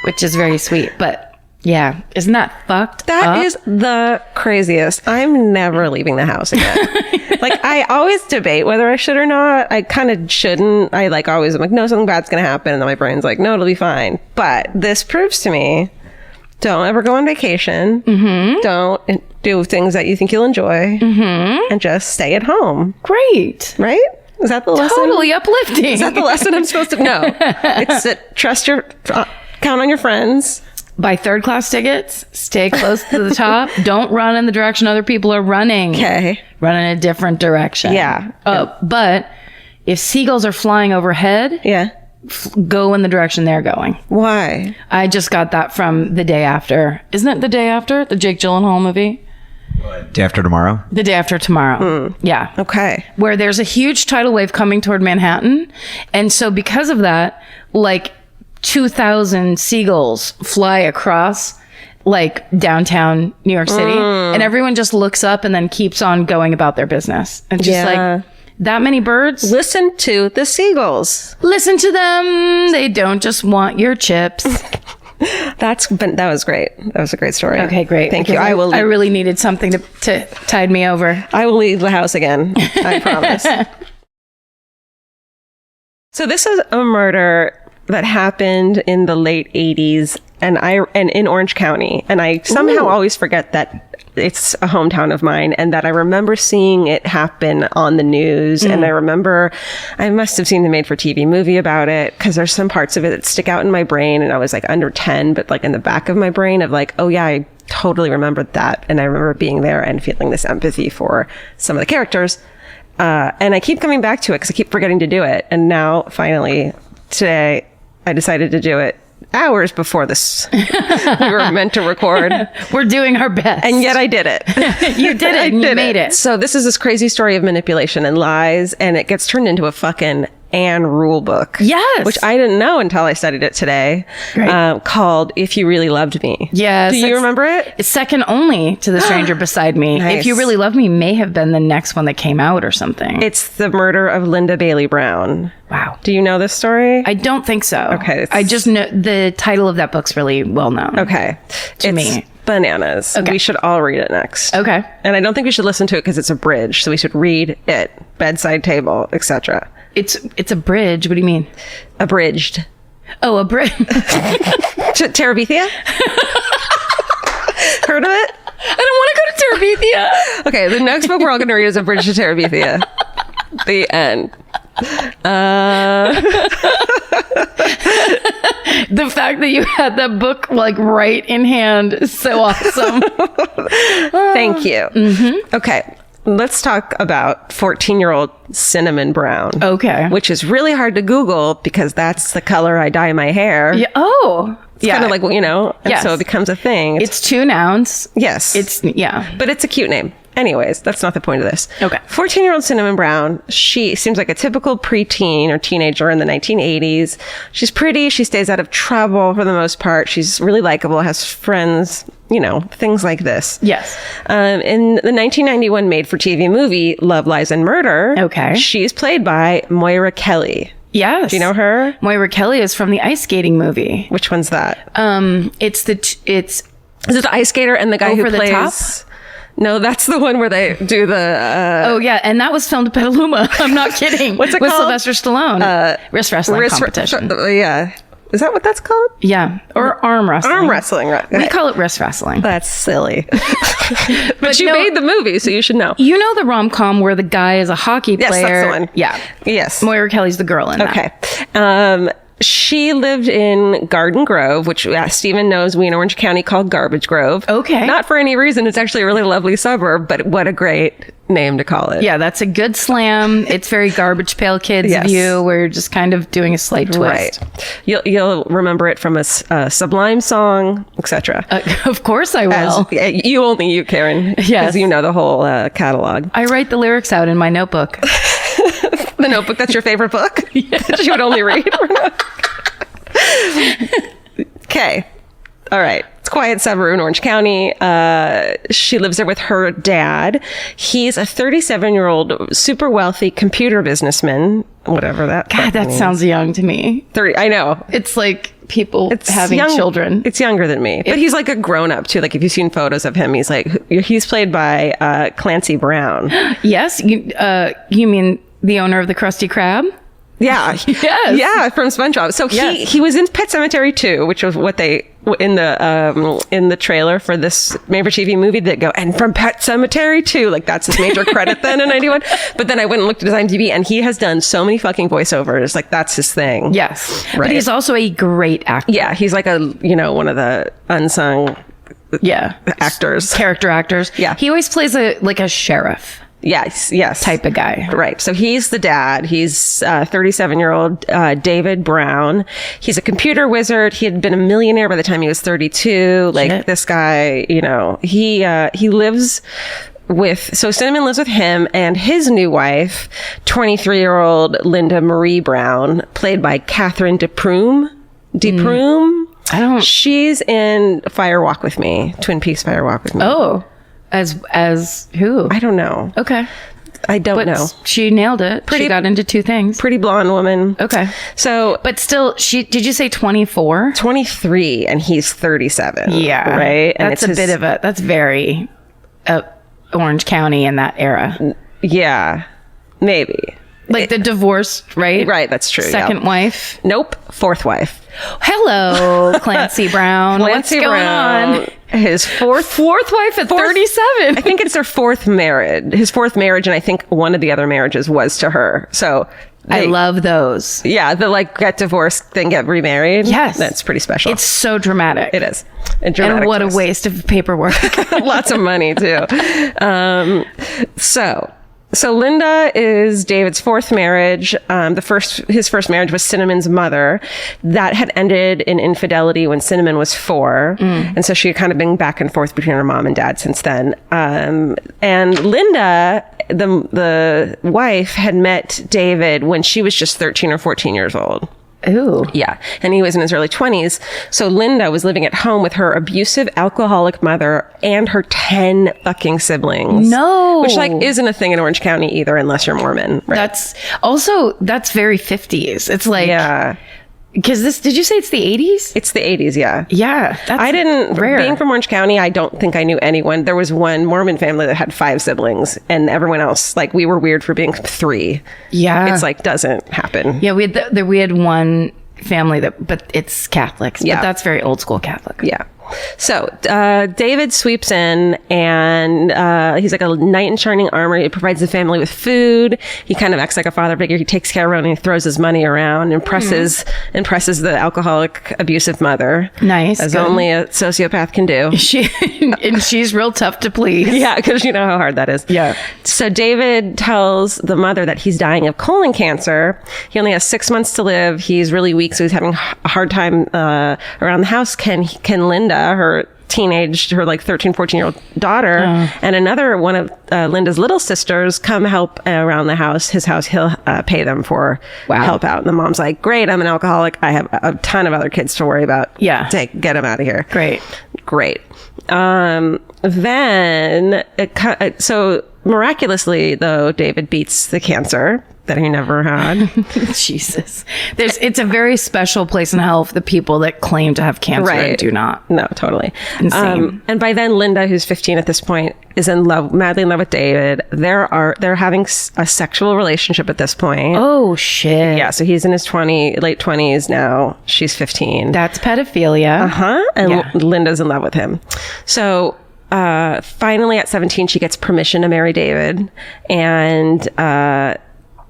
A: which is very sweet. But Yeah. Isn't that fucked
B: That
A: up?
B: is the craziest. I'm never leaving the house again. Like, I always debate whether I should or not. I kind of shouldn't. I like always, I'm like, no, something bad's going to happen. And then my brain's like, no, it'll be fine. But this proves to me, don't ever go on vacation. Don't do things that you think you'll enjoy. And just stay at home.
A: Great.
B: Right? Is that the lesson?
A: Totally uplifting.
B: Is that the lesson I'm supposed to know? It's that count on your friends.
A: Buy third class tickets. Stay close to the top. Don't run in the direction other people are running.
B: Okay.
A: Run in a different direction.
B: Yeah.
A: But if seagulls are flying overhead, go in the direction they're going.
B: Why?
A: I just got that from The Day After. Isn't it The Day After? The Jake Gyllenhaal movie?
C: Day After Tomorrow?
A: The Day After Tomorrow. Yeah.
B: Okay.
A: Where there's a huge tidal wave coming toward Manhattan. And so because of that, like 2,000 seagulls fly across like downtown New York City. And everyone just looks up and then keeps on going about their business. And just like that many birds.
B: Listen to the seagulls.
A: Listen to them. They don't just want your chips.
B: That was great. That was a great story.
A: Okay, great.
B: Thank you.
A: I really needed something to tide me over.
B: I will leave the house again. I promise. So this is a murder that happened in the late 80s and in Orange County. And I somehow always forget that it's a hometown of mine and that I remember seeing it happen on the news. And I remember I must have seen the made for TV movie about it because there's some parts of it that stick out in my brain. And I was like under 10, but like in the back of my brain of like, oh yeah, I totally remembered that. And I remember being there and feeling this empathy for some of the characters. And I keep coming back to it because I keep forgetting to do it. And now finally today I decided to do it hours before this we were meant to record.
A: We're doing our best.
B: And yet I did it.
A: You did it. You made it.
B: So this is this crazy story of manipulation and lies, and it gets turned into a fucking Anne rule book.
A: Yes.
B: Which I didn't know until I studied it today. Called If You Really Loved Me.
A: Yes.
B: Do you remember it?
A: It's second only to The Stranger Beside Me.
B: Nice.
A: If You Really Love Me may have been the next one that came out or something.
B: It's the murder of Linda Bailey Brown.
A: Wow.
B: Do you know this story?
A: I don't think so.
B: Okay.
A: I just know the title of that book's really well known.
B: Okay.
A: To me.
B: Bananas.
A: Okay.
B: We should all read it next.
A: Okay.
B: And I don't think we should listen to it because it's abridged. So we should read it, bedside table, etc.
A: It's a bridge. What do you mean?
B: Abridged.
A: Oh, a bridge.
B: Terabithia? Heard of it?
A: I don't want to go to Terabithia.
B: Okay, the next book we're all going to read is A Bridge to Terabithia. The end.
A: The fact that you had that book like right in hand is so awesome.
B: Thank you. Mm-hmm. Okay. Let's talk about 14-year-old Cinnamon Brown.
A: Okay.
B: Which is really hard to Google because that's the color I dye my hair.
A: Yeah. Oh.
B: It's kind of like, you know, and
A: yes.
B: so it becomes a thing.
A: It's 2 nouns.
B: Yes.
A: But
B: it's a cute name. Anyways, that's not the point of this.
A: Okay.
B: 14-year-old Cinnamon Brown, she seems like a typical preteen or teenager in the 1980s. She's pretty. She stays out of trouble for the most part. She's really likable, has friends, you know, things like this.
A: Yes.
B: In the 1991 made-for-TV movie, Love, Lies, and Murder, she's played by Moira Kelly.
A: Yes.
B: Do you know her?
A: Moira Kelly is from the ice skating movie.
B: Which one's that?
A: It's
B: Is it the ice skater and the guy who plays... Top? No, that's the one where they do the...
A: oh, yeah. And that was filmed at Petaluma. I'm not kidding.
B: What's it
A: with
B: called?
A: Sylvester Stallone. Wrist wrestling competition.
B: Yeah. Is that what that's called?
A: Yeah. Or arm wrestling.
B: Arm wrestling, right.
A: We call it wrist wrestling.
B: That's silly. But you made the movie, so you should know.
A: You know the rom-com where the guy is a hockey player?
B: Yes, that's the one.
A: Yeah.
B: Yes.
A: Moira Kelly's the girl in that.
B: Okay. She lived in Garden Grove, which Stephen knows we in Orange County call Garbage Grove.
A: Okay.
B: Not for any reason. It's actually a really lovely suburb, but what a great name to call it.
A: Yeah, that's a good slam. It's very Garbage Pail Kids view where you're just kind of doing a slight twist.
B: Right. You'll remember it from a Sublime song, etc.
A: Of course I will.
B: You, Karen. Yes. Because you know the whole catalog.
A: I write the lyrics out in my notebook.
B: The Notebook, that's your favorite book? Yeah. That you would only read? Okay. All right. It's quiet suburb in Orange County. She lives there with her dad. He's a 37-year-old super wealthy computer businessman, whatever that
A: God, that
B: means.
A: Sounds young to me.
B: 30. I know.
A: It's like people having children.
B: It's younger than me. But he's like a grown-up, too. Like, if you've seen photos of him, he's played by Clancy Brown.
A: Yes? You mean the owner of the Krusty Krab?
B: Yeah.
A: Yes.
B: Yeah, from SpongeBob. So he was in Pet Sematary 2, which was what they in the trailer for this made for TV movie that go, and from Pet Sematary 2, like that's his major credit then in 91. But then I went and looked at his IMDb, and he has done so many fucking voiceovers. Like, that's his thing.
A: Yes.
B: Right.
A: But he's also a great actor.
B: Yeah, he's like one of the unsung actors.
A: Character actors.
B: Yeah.
A: He always plays a sheriff.
B: Yes.
A: Type of guy.
B: Right. So he's the dad. He's 37-year-old David Brown. He's a computer wizard. He had been a millionaire by the time he was 32. Like,
A: Shit.
B: This guy, he lives with, so Cinnamon lives with him and his new wife, 23-year-old Linda Marie Brown, played by Catherine DePrume. She's in Fire Walk with Me, Twin Peaks Fire Walk with Me.
A: Oh. As who?
B: I don't know.
A: Okay.
B: I don't know.
A: She nailed it. She got into two things.
B: Pretty blonde woman.
A: Okay.
B: So,
A: but still, did you say 24?
B: 23, and he's 37.
A: Yeah.
B: Right? And
A: that's very Orange County in that era.
B: Yeah. Maybe.
A: Like the divorce, right?
B: Right, that's true.
A: Second wife?
B: Nope. Fourth wife.
A: Hello, Clancy Brown. What's going on?
B: His fourth
A: wife at 37.
B: I think it's their fourth marriage. His fourth marriage, and I think one of the other marriages was to her. So
A: I love those.
B: Yeah, the get divorced, then get remarried.
A: Yes.
B: That's pretty special.
A: It's so dramatic.
B: It is.
A: And what a waste of paperwork.
B: Lots of money, too. So Linda is David's fourth marriage. His first marriage was Cinnamon's mother. That had ended in infidelity when Cinnamon was 4. And so she had kind of been back and forth between her mom and dad since then. And Linda, the wife, had met David when she was just 13 or 14 years old.
A: Ooh.
B: Yeah. And he was in his early 20s. So Linda was living at home with her abusive alcoholic mother and her 10 fucking siblings.
A: No.
B: Which isn't a thing in Orange County either, unless you're Mormon. Right?
A: That's very 50s. It's like,
B: yeah.
A: Because did you say it's the 80s?
B: It's the 80s, yeah.
A: Yeah. That's rare.
B: Being from Orange County, I don't think I knew anyone. There was one Mormon family that had 5 siblings, and everyone else, we were weird for being 3.
A: Yeah.
B: It's doesn't happen.
A: Yeah, we had one family but it's Catholics. Yeah. But that's very old school Catholic.
B: Yeah. So David sweeps in, and he's like a knight in shining armor. He provides the family with food. He kind of acts like a father figure. He takes care of everyone, and he throws his money around, impresses the alcoholic, abusive mother.
A: Nice.
B: As only a sociopath can do.
A: She's real tough to please.
B: Yeah, because you know how hard that is.
A: Yeah.
B: So David tells the mother that he's dying of colon cancer. He only has 6 months to live. He's really weak, so he's having a hard time around the house. Can Linda, her 13, 14-year-old daughter, and another one of Linda's little sisters come help around the house, his house. He'll pay them for help out. And the mom's like, great, I'm an alcoholic. I have a ton of other kids to worry about.
A: Yeah.
B: Get them out of here.
A: Great.
B: So miraculously, though, David beats the cancer that he never had.
A: Jesus. It's a very special place in hell for the people that claim to have cancer and do not.
B: No, totally.
A: Insane.
B: And by then, Linda, who's 15 at this point, is madly in love with David. They're having a sexual relationship at this point.
A: Oh, shit.
B: Yeah, so he's in his late 20s now. She's 15.
A: That's pedophilia.
B: And Linda's in love with him. So finally at 17, she gets permission to marry David. And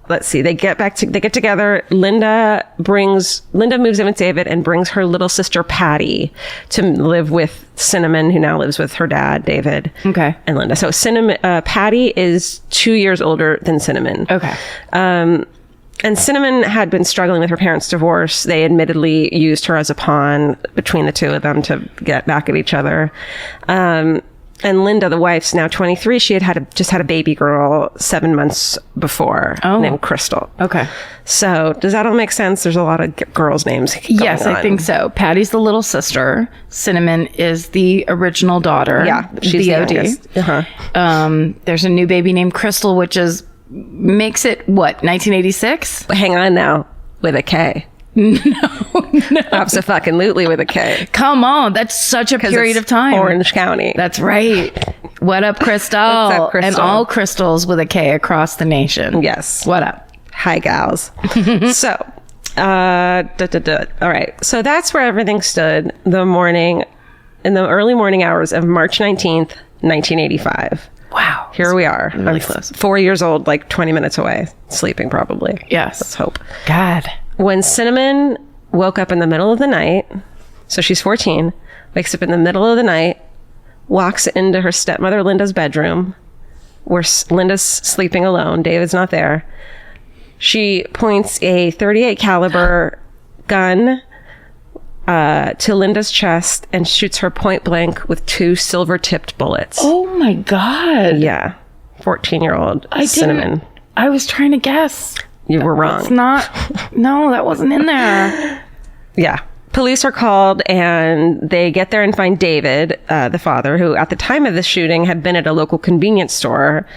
B: let's see, they get together. Linda moves in with David and brings her little sister Patty to live with Cinnamon, who now lives with her dad, David.
A: Okay.
B: And Linda. So Patty is 2 years older than Cinnamon.
A: Okay.
B: And Cinnamon had been struggling with her parents' divorce. They admittedly used her as a pawn between the two of them to get back at each other. And Linda, the wife's now 23. She had just had a baby girl 7 months before named Crystal.
A: Okay.
B: So does that all make sense? There's a lot of girls' names.
A: Yes, I think so. Patty's the little sister. Cinnamon is the original daughter.
B: Yeah, she's the youngest.
A: There's a new baby named Crystal, which makes it what, 1986?
B: Hang on now, with a K.
A: No.
B: Absolutely with a K.
A: Come on, that's such a period of time.
B: Orange County.
A: That's right. What up, Crystal?
B: What's up, Crystal?
A: And all crystals with a K across the nation.
B: Yes.
A: What up?
B: Hi, gals. So, all right. So that's where everything stood in the early morning hours of March 19th, 1985.
A: Wow.
B: Here we are.
A: Really close.
B: 4 years old, like 20 minutes away, sleeping probably.
A: Yes.
B: Let's hope.
A: God.
B: When Cinnamon woke up in the middle of the night, so she's 14, wakes up in the middle of the night, walks into her stepmother Linda's bedroom, where Linda's sleeping alone. David's not there. She points a .38 caliber gun to Linda's chest and shoots her point blank with 2 silver-tipped bullets.
A: Oh my God.
B: Yeah. 14-year-old Cinnamon.
A: I was trying to guess.
B: You were wrong.
A: It's not. No, that wasn't in there.
B: Yeah. Police are called and they get there and find David, the father, who at the time of the shooting had been at a local convenience store.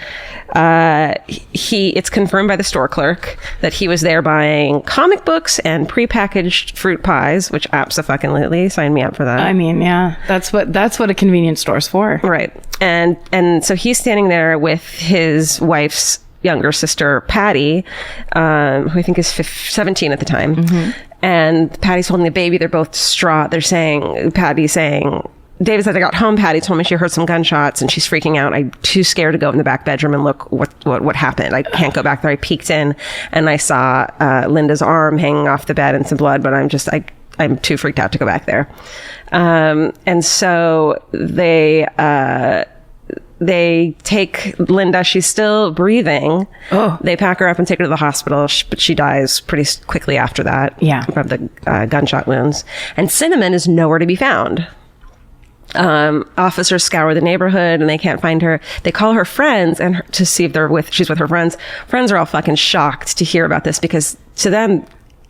B: It's confirmed by the store clerk that he was there buying comic books and prepackaged fruit pies, which abso-fucking-lutely, sign me up for that.
A: I mean, yeah, that's what a convenience store's for.
B: Right. And so he's standing there with his wife's younger sister, Patty, who I think is 17 at the time. Mm-hmm. And Patty's holding the baby. They're both distraught. Patty's saying, David said, I got home. Patty told me she heard some gunshots and she's freaking out. I'm too scared to go in the back bedroom and look what happened. I can't go back there. I peeked in and I saw Linda's arm hanging off the bed and some blood, but I'm too freaked out to go back there. And so they take Linda. She's still breathing. Oh. They pack her up and take her to the hospital, but she dies pretty quickly after that. Yeah. From the gunshot wounds. And Cinnamon is nowhere to be found. Officers scour the neighborhood and they can't find her. They call her friends to see if she's with her friends. Friends are all fucking shocked to hear about this because to them,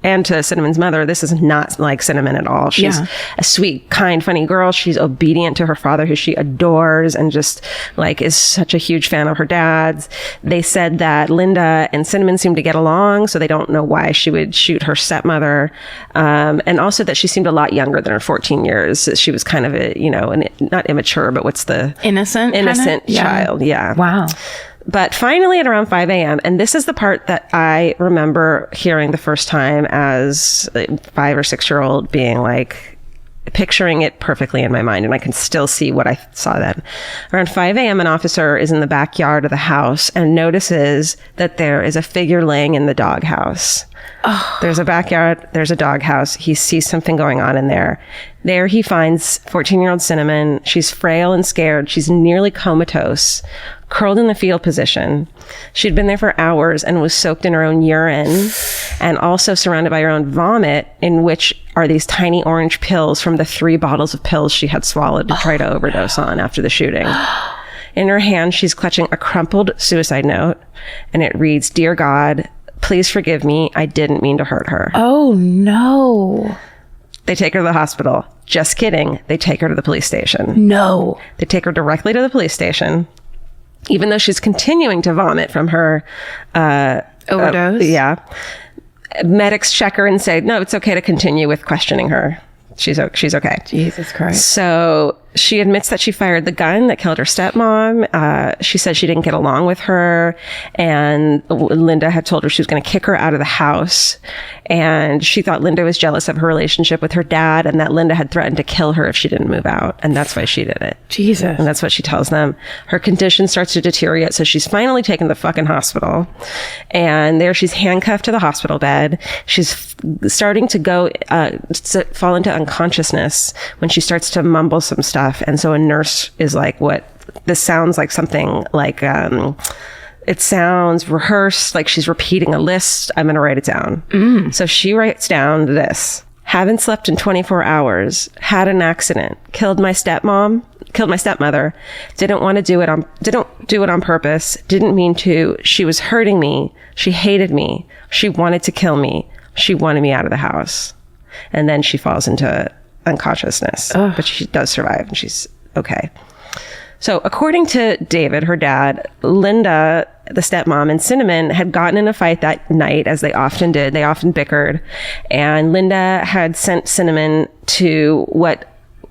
B: and to Cinnamon's mother, this is not like Cinnamon at all. She's a sweet, kind, funny girl. She's obedient to her father, who she adores, and just like is such a huge fan of her dad's. They said that Linda and Cinnamon seemed to get along, so they don't know why she would shoot her stepmother. And also that she seemed a lot younger than her 14 years. She was kind of not immature, but what's the
A: innocent
B: child? Yeah.
A: Wow.
B: But finally at around 5 a.m., and this is the part that I remember hearing the first time as a 5 or 6 year old, being like, picturing it perfectly in my mind, and I can still see what I saw then. Around 5 a.m., an officer is in the backyard of the house and notices that there is a figure laying in the doghouse. Oh. There's a backyard, there's a doghouse. He sees something going on in there. There he finds 14-year-old Cinnamon. She's frail and scared. She's nearly comatose, curled in the fetal position. She'd been there for hours and was soaked in her own urine and also surrounded by her own vomit, in which are these tiny orange pills from the 3 bottles of pills she had swallowed to try to overdose on after the shooting. In her hand, she's clutching a crumpled suicide note, and it reads, "Dear God, please forgive me. I didn't mean to hurt her."
A: Oh, no.
B: They take her to the hospital. Just kidding. They take her to the police station.
A: No.
B: They take her directly to the police station, even though she's continuing to vomit from her
A: overdose.
B: Medics check her and say, no, it's okay to continue with questioning her. She's okay.
A: Jesus Christ.
B: So she admits that she fired the gun that killed her stepmom. She said she didn't get along with her, and Linda had told her she was going to kick her out of the house. And she thought Linda was jealous of her relationship with her dad, and that Linda had threatened to kill her if she didn't move out. And that's why she did it.
A: Jesus.
B: And that's what she tells them. Her condition starts to deteriorate, so she's finally taken to the fucking hospital. And there she's handcuffed to the hospital bed. She's starting to go, fall into unconsciousness when she starts to mumble some stuff. And so a nurse is like, this sounds like something like, it sounds rehearsed, like she's repeating a list. I'm going to write it down. So she writes down this: Haven't slept in 24 hours. Had an accident. Killed my stepmother. Didn't do it on purpose. Didn't mean to. She was hurting me. She hated me. She wanted to kill me. She wanted me out of the house. And then she falls into unconsciousness. Ugh. But she does survive and she's okay. So according to David, her dad, Linda, the stepmom, and Cinnamon had gotten in a fight that night, as they often did. They often bickered. And Linda had sent Cinnamon to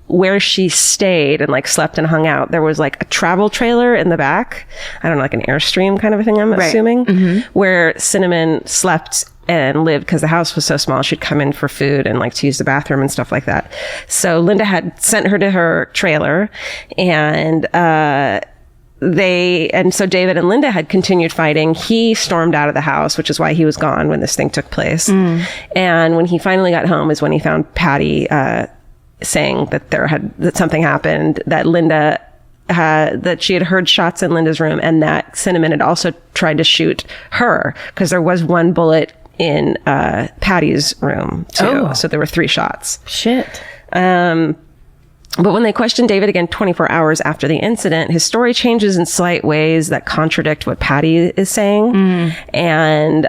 B: where she stayed and like slept and hung out. There was like a travel trailer in the back. I don't know, like an Airstream kind of a thing, I'm assuming, where Cinnamon slept and lived because the house was so small. She'd come in for food and like to use the bathroom and stuff like that. So Linda had sent her to her trailer, and so David and Linda had continued fighting. He stormed out of the house, which is why he was gone when this thing took place. And when he finally got home is when he found Patty saying that something happened, that Linda that she had heard shots in Linda's room, and that Cinnamon had also tried to shoot her because there was one bullet in Patty's room too. So there were 3 shots.
A: Shit.
B: But when they questioned David again 24 hours after the incident, his story changes in slight ways that contradict what Patty is saying. And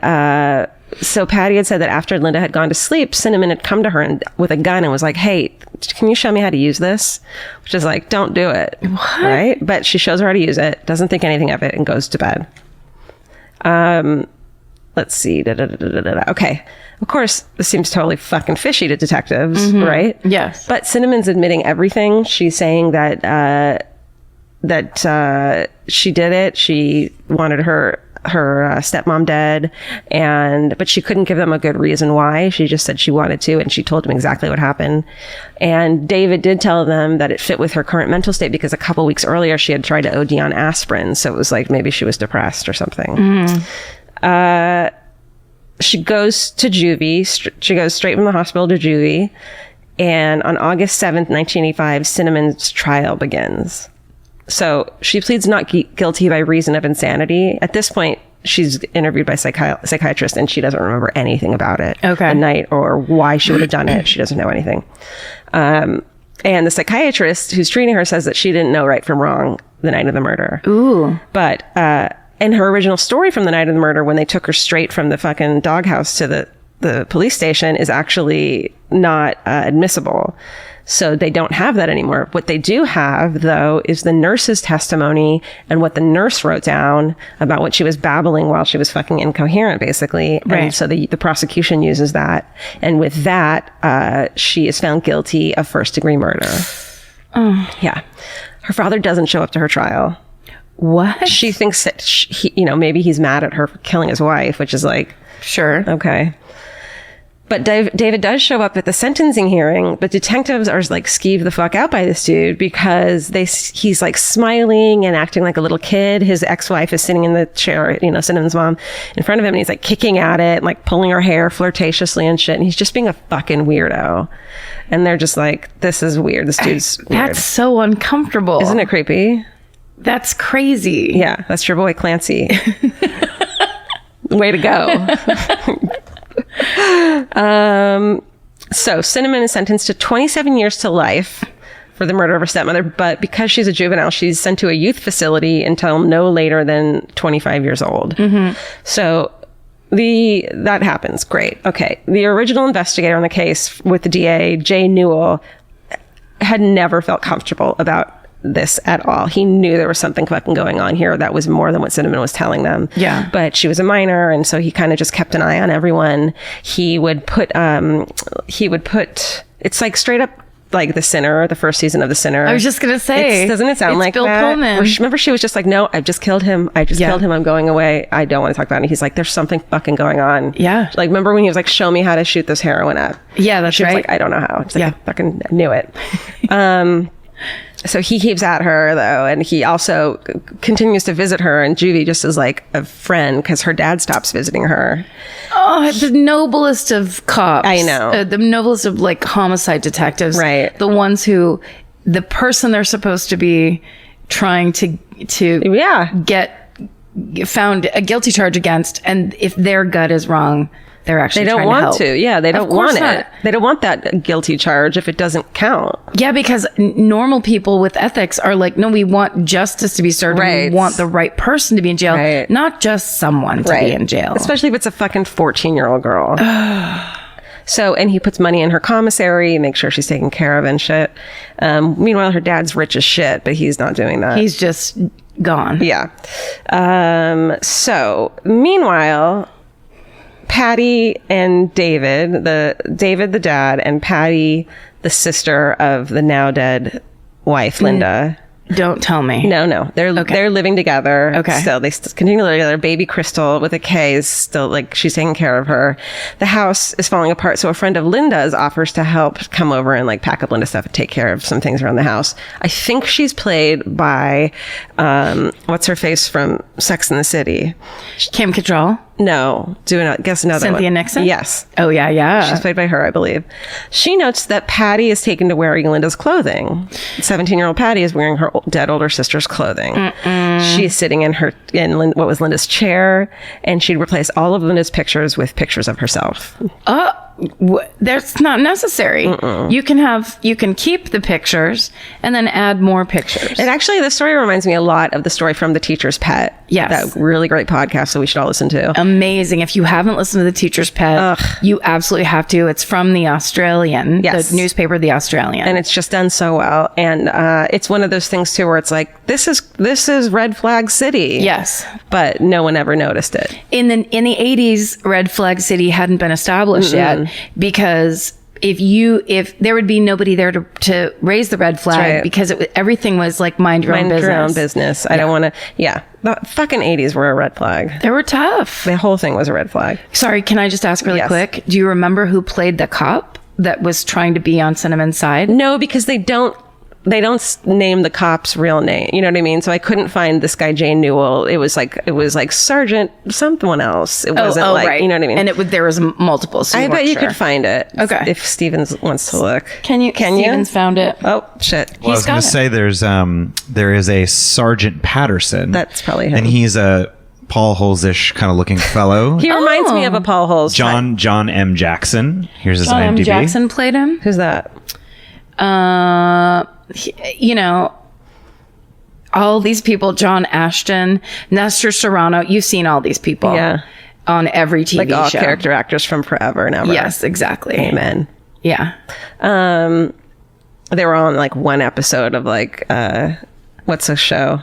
B: so Patty had said that after Linda had gone to sleep, Cinnamon had come to her with a gun and was like, hey, can you show me how to use this? Which is like, don't do it. What? Right? But she shows her how to use it, doesn't think anything of it, and goes to bed. Let's see. Okay. Of course, this seems totally fucking fishy to detectives, right?
A: Yes.
B: But Cinnamon's admitting everything. She's saying that she did it. She wanted her stepmom dead, but she couldn't give them a good reason why. She just said she wanted to, and she told them exactly what happened. And David did tell them that it fit with her current mental state because a couple weeks earlier she had tried to OD on aspirin, so it was like maybe she was depressed or something. She goes to juvie. She goes straight from the hospital to juvie, and on August 7th, 1985, Cinnamon's trial begins. So she pleads not guilty by reason of insanity. At this point, she's interviewed by a psychiatrist, and she doesn't remember anything about it. The night or why she would have done it. She doesn't know anything. And the psychiatrist who's treating her says that she didn't know right from wrong the night of the murder.
A: Ooh.
B: But in her original story from the night of the murder, when they took her straight from the fucking doghouse to the police station, is actually not admissible. So they don't have that anymore. What they do have, though, is the nurse's testimony and what the nurse wrote down about what she was babbling while she was fucking incoherent, basically.
A: Right.
B: And so the prosecution uses that. And with that, she is found guilty of first-degree murder. Yeah. Her father doesn't show up to her trial.
A: What?
B: She thinks that, maybe he's mad at her for killing his wife, which is like...
A: Sure.
B: Okay. But David does show up at the sentencing hearing, but detectives are like skeeved the fuck out by this dude because he's like smiling and acting like a little kid. His ex-wife is sitting in the chair, Cinnamon's mom, in front of him, and he's like kicking at it, like pulling her hair flirtatiously and shit. And he's just being a fucking weirdo. And they're just like, this is weird. This dude's weird.
A: That's so uncomfortable.
B: Isn't it creepy?
A: That's crazy.
B: Yeah, that's your boy Clancy. Way to go. So Cinnamon is sentenced to 27 years to life for the murder of her stepmother, but because she's a juvenile, she's sent to a youth facility until no later than 25 years old. So that happens. Great. Okay. The original investigator on the case with the DA, Jay Newell, had never felt comfortable about this at all. He knew there was something fucking going on here that was more than what Cinnamon was telling them.
A: Yeah.
B: But she was a minor, and so he kind of just kept an eye on everyone. He would put it's like straight up like The Sinner, the first season of The Sinner.
A: I was just gonna say,
B: doesn't it sound like
A: Bill
B: that?
A: Pullman.
B: Remember, she was just like, no, I've just killed him. Killed him. I'm going away. I don't want to talk about it. He's like, there's something fucking going on.
A: Yeah.
B: Like, remember when he was like, show me how to shoot this heroin up?
A: Yeah, that's
B: she
A: right.
B: was like, I don't know how. She's like, I fucking knew it. So he keeps at her, though, and he also continues to visit her in juvie just as like a friend because her dad stops visiting her.
A: Oh, the noblest of cops.
B: I know.
A: The noblest of like homicide detectives.
B: Right.
A: The ones who, the person they're supposed to be trying to get found a guilty charge against, and if their gut is wrong, they're actually
B: they don't
A: trying
B: want
A: to help.
B: to. Yeah, they don't want
A: not.
B: it. They don't want that guilty charge if it doesn't count.
A: Yeah, because normal people with ethics are like, no, we want justice to be served.
B: Right.
A: And we want the right person to be in jail, not just someone to be in jail.
B: Especially if it's a fucking 14-year-old girl. So, and he puts money in her commissary, makes sure she's taken care of and shit. Meanwhile, her dad's rich as shit, but he's not doing that.
A: He's just gone.
B: Yeah. So, meanwhile, Patty and David, the dad, and Patty, the sister of the now dead wife, Linda.
A: Don't tell me.
B: No. They're living together.
A: Okay.
B: So they continue to live together. Baby Crystal with a K is still like, she's taking care of her. The house is falling apart. So a friend of Linda's offers to help come over and like pack up Linda's stuff and take care of some things around the house. I think she's played by, what's her face from Sex and the City?
A: Kim Cattrall?
B: No. Guess another
A: Cynthia
B: one.
A: Nixon?
B: Yes.
A: Oh, yeah.
B: She's played by her, I believe. She notes that Patty is taken to wearing Linda's clothing. 17-year-old Patty is wearing her dead older sister's clothing. She's sitting in what was Linda's chair, and she'd replace all of Linda's pictures with pictures of herself.
A: That's not necessary. You can keep the pictures and then add more pictures.
B: The story reminds me a lot of the story from The Teacher's Pet.
A: Yes.
B: That really great podcast that we should all listen to.
A: Amazing. If you haven't listened to The Teacher's Pet, you absolutely have to. It's from The Australian, the newspaper The Australian.
B: And it's just done so well. And it's one of those things too where it's like, this is red flag city.
A: Yes.
B: But no one ever noticed it.
A: In the 80s, red flag city hadn't been established yet, because if there would be nobody there to raise the red flag, because everything was like mind your own business.
B: I don't want to. Yeah, the fucking 80s were a red flag.
A: They were tough.
B: The whole thing was a red flag.
A: Sorry, can I just ask really quick? Do you remember who played the cop that was trying to be on Cinnamon's side?
B: No, because they don't name the cop's real name. You know what I mean? So I couldn't find this guy Jane Newell. It was like Sergeant someone else. It wasn't
A: right.
B: You know what I mean?
A: And there was multiple. So
B: I bet you could find it.
A: Okay.
B: If Stevens wants to look.
A: Can you? Stevens found it.
B: Oh shit.
C: Well, I was going to say there is a Sergeant Patterson.
B: That's probably him.
C: And he's a Paul Holes-ish kind of looking fellow.
B: He reminds me of a Paul Holes.
C: John M. Jackson. Here's his IMDb.
A: John M. Jackson played him.
B: Who's that?
A: All these people, John Ashton, Nestor Serrano, you've seen all these people on every TV
B: like all
A: show.
B: Character actors from forever and ever.
A: Yes, exactly.
B: Amen.
A: Yeah.
B: They were on like one episode of like, what's the show?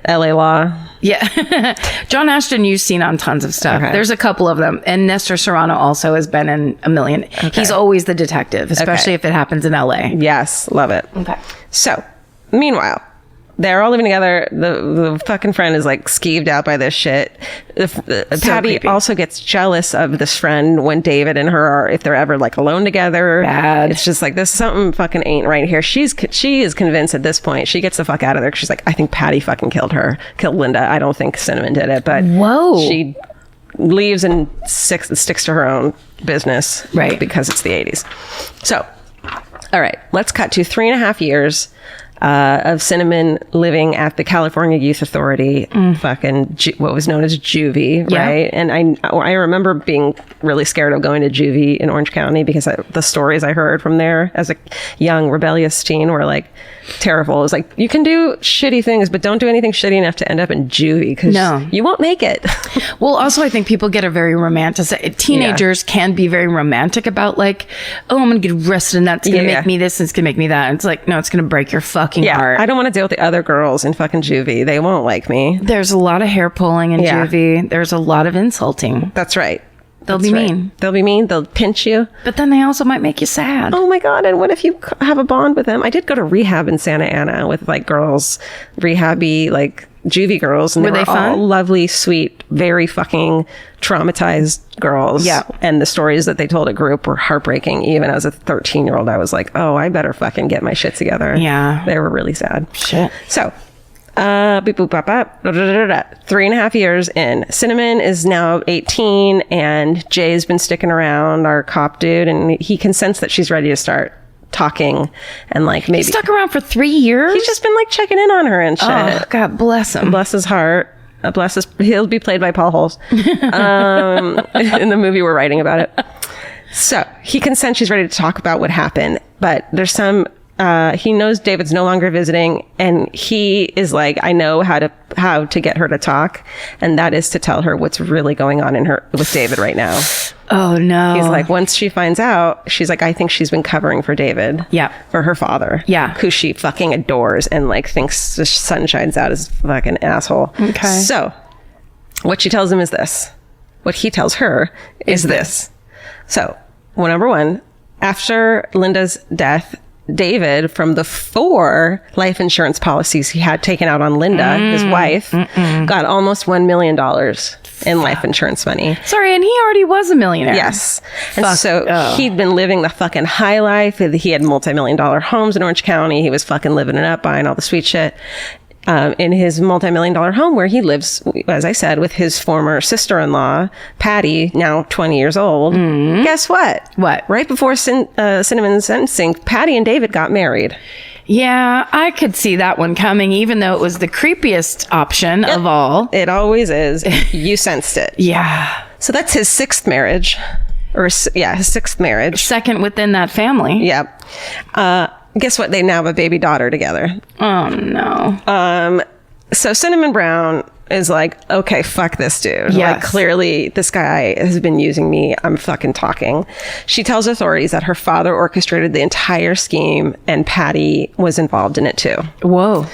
B: LA Law.
A: Yeah. John Ashton, you've seen on tons of stuff.
B: Okay.
A: There's a couple of them. And Nestor Serrano also has been in a million. Okay. He's always the detective, especially if it happens in LA.
B: Yes. Love it.
A: Okay.
B: So, meanwhile, they're all living together. The fucking friend is like skeeved out by this shit. Patty
A: creepy.
B: also gets jealous of this friend when David and her are, if they're ever like alone together.
A: Bad.
B: It's just like, this something fucking ain't right here. She is convinced at this point. She gets the fuck out of there. She's like, I think Patty fucking killed Linda. I don't think Cinnamon did it, but she leaves and sticks to her own business.
A: Right.
B: Because it's the 80s. So, all right, let's cut to 3.5 years of Cinnamon living at the California Youth Authority, fucking what was known as juvie, right? And I remember being really scared of going to juvie in Orange County because the stories I heard from there as a young rebellious teen were like terrible. It was like, you can do shitty things, but don't do anything shitty enough to end up in juvie because you won't make it.
A: Well, also I think people get a very romantic. Teenagers can be very romantic about like, oh, I'm going to get arrested and that's going to make me this and it's going to make me that. And it's like, no, it's going to break your fucking heart.
B: I don't want to deal with the other girls in fucking juvie. They won't like me.
A: There's a lot of hair pulling in juvie. There's a lot of insulting.
B: That's right.
A: They'll be mean.
B: They'll be mean. They'll pinch you.
A: But then they also might make you sad.
B: Oh my God. And what if you have a bond with them? I did go to rehab in Santa Ana with like girls, rehabby, like juvie girls. And
A: were they fun?
B: All lovely, sweet, very fucking traumatized girls.
A: Yeah.
B: And the stories that they told at group were heartbreaking. Even as a 13-year-old, I was like, oh, I better fucking get my shit together.
A: Yeah.
B: They were really sad.
A: Shit.
B: So, beep, boop, bop, bop, 3.5 years in. Cinnamon is now 18 and Jay's been sticking around, our cop dude, and he can sense that she's ready to start talking and like maybe.
A: He stuck around for 3 years?
B: He's just been like checking in on her and shit.
A: Oh, God bless him.
B: Bless his heart. Bless his, he'll be played by Paul Holes. In the movie we're writing about it. So he consents. She's ready to talk about what happened, but there's some. He knows David's no longer visiting, and he is like, I know how to get her to talk, and that is to tell her what's really going on with David right now.
A: Oh no.
B: He's like, once she finds out, she's like, I think she's been covering for David.
A: Yeah.
B: For her father.
A: Yeah.
B: Who she fucking adores and like thinks the sun shines out as fucking asshole.
A: Okay.
B: So what she tells him is this. What he tells her is this. So, well, number one, after Linda's death, David, from the 4 life insurance policies he had taken out on Linda, his wife, got almost $1 million in life insurance money.
A: Sorry, and he already was a millionaire.
B: Yes. And so he'd been living the fucking high life. He had multi-million-dollar homes in Orange County. He was fucking living it up, buying all the sweet shit. In his multi-million-dollar home where he lives, as I said, with his former sister-in-law, Patty, now 20 years old. Guess what?
A: What?
B: Right before Cinnamon's sentencing, Patty and David got married.
A: Yeah, I could see that one coming, even though it was the creepiest option of all.
B: It always is. You sensed it.
A: Yeah.
B: So that's his 6th marriage. His 6th marriage.
A: Second within that family.
B: Yep. Guess what? They now have a baby daughter together.
A: Oh, no.
B: So Cinnamon Brown is like, okay, fuck this dude.
A: Yes.
B: Like, clearly this guy has been using me. I'm fucking talking. She tells authorities that her father orchestrated the entire scheme and Patty was involved in it too.
A: Whoa.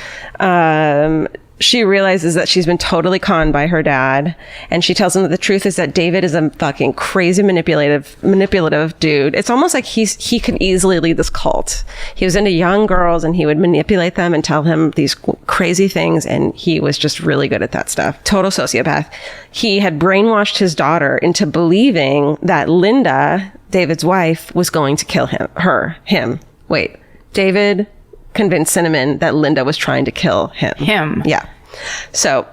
B: She realizes that she's been totally conned by her dad, and she tells him that the truth is that David is a fucking crazy manipulative dude. It's almost like he could easily lead this cult. He was into young girls and he would manipulate them and tell him these crazy things, and he was just really good at that stuff. Total sociopath. He had brainwashed his daughter into believing that Linda, David's wife, was going to kill him. Wait, David convinced Cinnamon that Linda was trying to kill him. Yeah. So,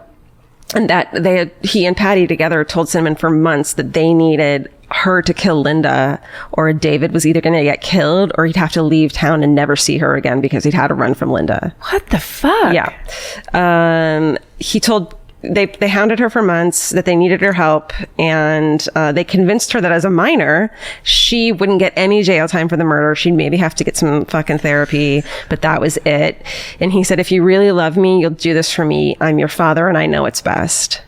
B: and that he and Patty together told Cinnamon for months that they needed her to kill Linda, or David was either going to get killed or he'd have to leave town and never see her again because he'd had to run from Linda.
A: What the fuck?
B: Yeah. He told they hounded her for months, that they needed her help, and they convinced her that as a minor, she wouldn't get any jail time for the murder. She'd maybe have to get some fucking therapy, but that was it. And he said, if you really love me, you'll do this for me. I'm your father and I know it's best.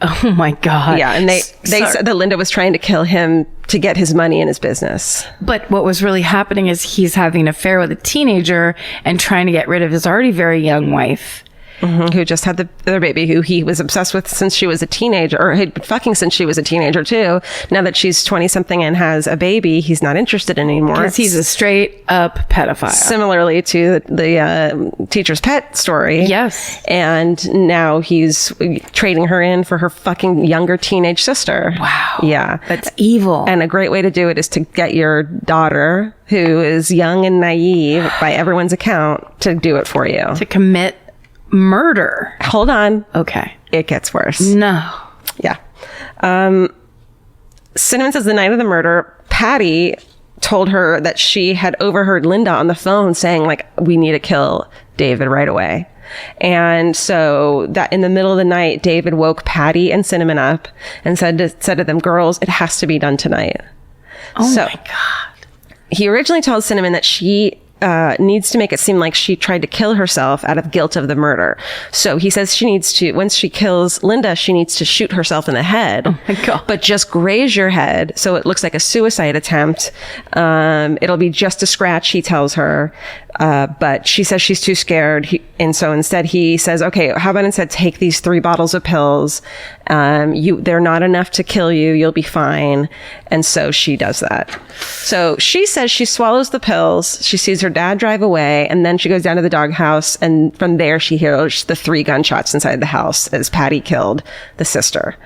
A: Oh my God.
B: Yeah, and they said that Linda was trying to kill him to get his money and his business.
A: But what was really happening is he's having an affair with a teenager and trying to get rid of his already very young wife.
B: Who just had their baby, who he was obsessed with since she was a teenager, or had been fucking since she was a teenager too. Now that she's 20 something and has a baby, he's not interested anymore.
A: Because he's a straight up pedophile.
B: Similarly to the teacher's pet story.
A: Yes.
B: And now he's trading her in for her fucking younger teenage sister.
A: Wow.
B: Yeah.
A: That's evil.
B: And a great way to do it is to get your daughter, who is young and naive by everyone's account, to do it for you.
A: To commit murder.
B: Hold on.
A: Okay.
B: It gets worse.
A: No.
B: Yeah. Cinnamon says the night of the murder, Patty told her that she had overheard Linda on the phone saying, like, we need to kill David right away. And so that in the middle of the night, David woke Patty and Cinnamon up and said to them, girls, it has to be done tonight.
A: Oh my God.
B: He originally told Cinnamon that she needs to make it seem like she tried to kill herself out of guilt of the murder. So he says she needs to, once she kills Linda, she needs to shoot herself in the head.
A: Oh my God. But
B: just graze your head so it looks like a suicide attempt. It'll be just a scratch, he tells her. But she says she's too scared. And so instead he says, okay, how about instead take these 3 bottles of pills? They're not enough to kill you. You'll be fine. And so she does that. So she says she swallows the pills. She sees her dad drive away, and then she goes down to the doghouse, and from there she hears the 3 gunshots inside the house as Patty killed the sister.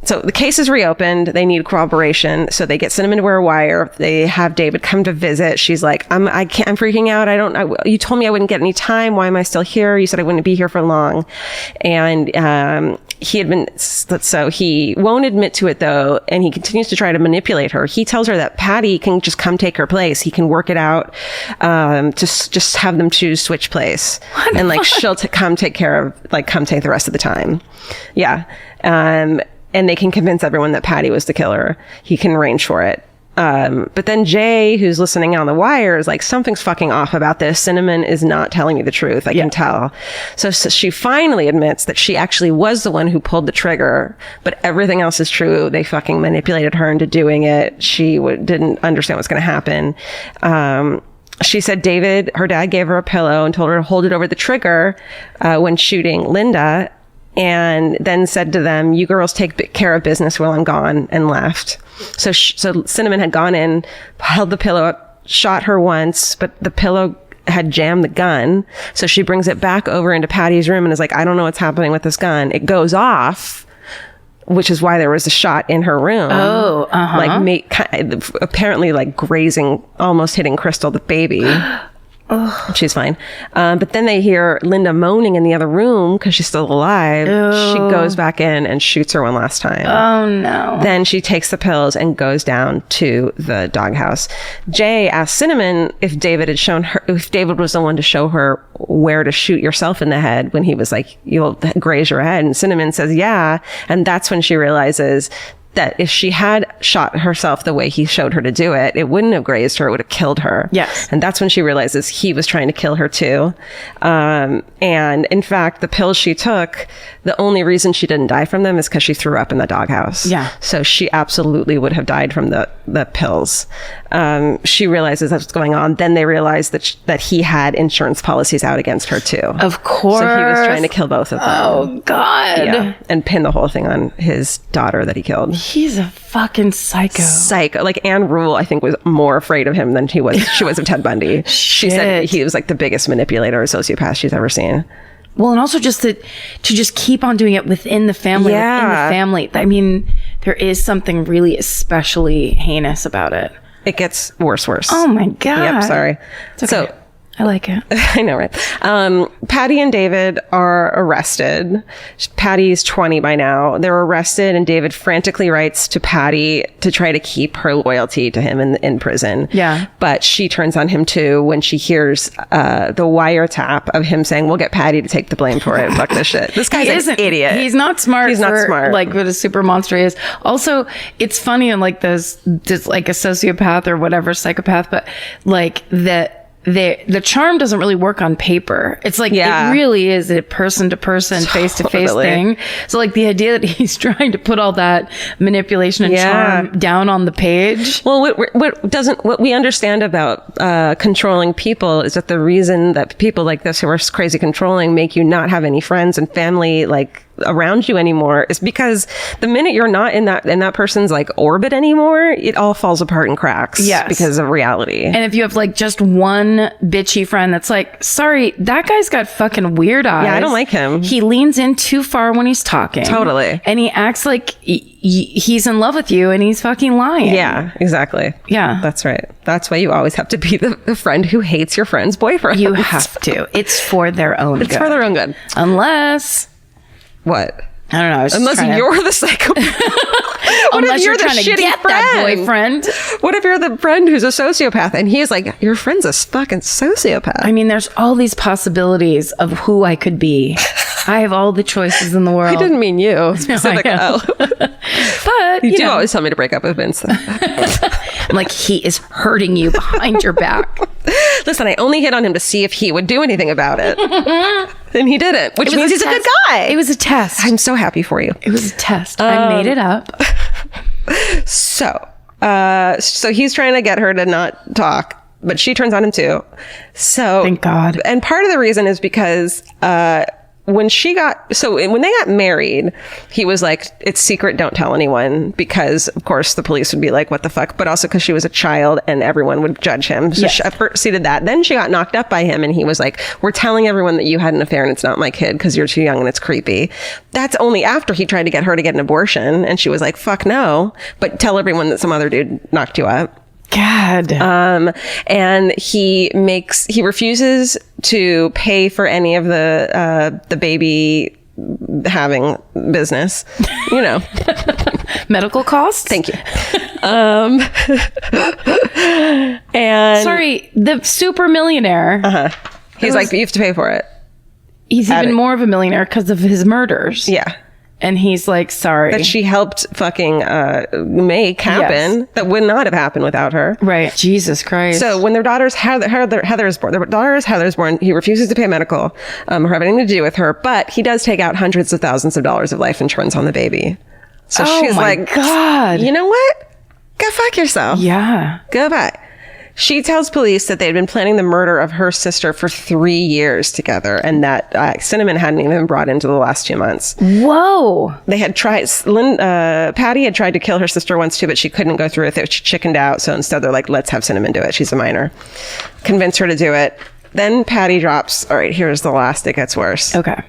B: So the case is reopened. They need corroboration. So they get Cinnamon to wear a wire. They have David come to visit. She's like, I'm freaking out. You told me I wouldn't get any time. Why am I still here? You said I wouldn't be here for long. And so he won't admit to it though, and he continues to try to manipulate her. He tells her that Patty can just come take her place. He can work it out, just have them switch place, and like she'll come take the rest of the time. Yeah, and they can convince everyone that Patty was the killer. He can arrange for it. But then Jay, who's listening on the wire, is like, something's fucking off about this. Cinnamon is not telling me the truth. I can tell. So she finally admits that she actually was the one who pulled the trigger, but everything else is true. They fucking manipulated her into doing it. She didn't understand what's going to happen. She said David, her dad, gave her a pillow and told her to hold it over the trigger when shooting Linda, and then said to them, "You girls take care of business while I'm gone," and left. So Cinnamon had gone in, held the pillow up, shot her once, but the pillow had jammed the gun. So she brings it back over into Patty's room and is like, "I don't know what's happening with this gun." It goes off, which is why there was a shot in her room.
A: Oh,
B: apparently like grazing, almost hitting Crystal, the baby. She's fine. But then they hear Linda moaning in the other room because she's still alive. Ew. She goes back in and shoots her one last time.
A: Oh, no.
B: Then she takes the pills and goes down to the doghouse. Jay asked Cinnamon if David was the one to show her where to shoot yourself in the head when he was like, "You'll graze your head." And Cinnamon says, "Yeah." And that's when she realizes that if she had shot herself the way he showed her to do it, it wouldn't have grazed her, it would have killed her.
A: Yes.
B: And that's when she realizes he was trying to kill her too. And in fact, the pills she took, the only reason she didn't die from them is because she threw up in the doghouse.
A: Yeah.
B: So she absolutely would have died from the pills. She realizes that's what's going on. Then they realize that he had insurance policies out against her too.
A: Of course.
B: So he was trying to kill both of them.
A: Oh, God.
B: Yeah. And pin the whole thing on his daughter that he killed.
A: He's a fucking psycho.
B: Like Anne Rule, I think, was more afraid of him than she was of Ted Bundy. She said he was like the biggest manipulator or sociopath she's ever seen.
A: Well, and also just to just keep on doing it within the family.
B: Yeah.
A: Within the family. I mean, there is something really especially heinous about it.
B: It gets worse.
A: Oh my God.
B: Yep, sorry.
A: It's okay.
B: So
A: I like it.
B: I know, right? Patty and David are arrested. Patty's 20 by now. They're arrested, and David frantically writes to Patty to try to keep her loyalty to him in prison.
A: Yeah.
B: But she turns on him too when she hears the wiretap of him saying, "We'll get Patty to take the blame for it. Fuck this shit." This guy's an idiot.
A: He's not smart.
B: He's not smart.
A: Like what a super monster he is. Also, it's funny in like just like a sociopath or whatever, psychopath, but like that. The charm doesn't really work on paper. It's like, it really is a person to person, face to face thing. So like the idea that he's trying to put all that manipulation and charm down on the page.
B: Well, what we understand about controlling people is that the reason that people like this who are crazy controlling make you not have any friends and family like around you anymore is because the minute you're not in that person's like orbit anymore, it all falls apart and cracks.
A: Yes.
B: Because of reality.
A: And if you have like just one bitchy friend that's like, "Sorry, that guy's got fucking weird eyes.
B: Yeah, I don't like him.
A: He leans in too far when he's talking."
B: Totally.
A: And he acts like he's in love with you and he's fucking lying.
B: Yeah, exactly.
A: Yeah.
B: That's right. That's why you always have to be the friend who hates your friend's boyfriend.
A: You have to. It's for their own good.
B: It's for their own good.
A: Unless...
B: What?
A: I don't know.
B: Unless you're the psychopath.
A: Unless you're trying to get that boyfriend.
B: What if you're the friend who's a sociopath and he's like, "Your friend's a fucking sociopath"?
A: I mean, there's all these possibilities of who I could be. I have all the choices in the world.
B: I didn't mean you. Specific.
A: No, but
B: you do always tell me to break up with Vince.
A: I'm like, he is hurting you behind your back.
B: Listen, I only hit on him to see if he would do anything about it. And he didn't, which means he's a good guy.
A: It was a test.
B: I'm so happy for you.
A: It was a test. I made it up.
B: So he's trying to get her to not talk, but she turns on him too. So
A: thank God.
B: And part of the reason is because when they got married, he was like, "It's secret, don't tell anyone," because of course the police would be like, "What the fuck?" But also because she was a child and everyone would judge him. So she did that. Then she got knocked up by him and he was like, "We're telling everyone that you had an affair and it's not my kid because you're too young and it's creepy." That's only after he tried to get her to get an abortion and she was like, "Fuck no, but tell everyone that some other dude knocked you up."
A: God.
B: And he refuses to pay for any of the baby having business,
A: Medical costs?
B: Thank you. And
A: sorry, the super millionaire.
B: He's like, you have to pay for it.
A: He's even more of a millionaire because of his murders.
B: Yeah.
A: And he's like, sorry.
B: That she helped fucking make happen.
A: Yes.
B: That would not have happened without her.
A: Right. Jesus Christ.
B: So when their daughter's Heather is born, he refuses to pay medical or have anything to do with her, but he does take out hundreds of thousands of dollars of life insurance on the baby. So she's like,
A: God.
B: You know what? Go fuck yourself.
A: Yeah.
B: Go back. She tells police that they'd been planning the murder of her sister for 3 years together, and that Cinnamon hadn't even been brought into the last 2 months.
A: Whoa.
B: They had tried, Patty had tried to kill her sister once too, but she couldn't go through with it. She chickened out. So instead they're like, let's have Cinnamon do it. She's a minor. Convince her to do it. Then Patty drops, all right, here's the last. It gets worse.
A: Okay.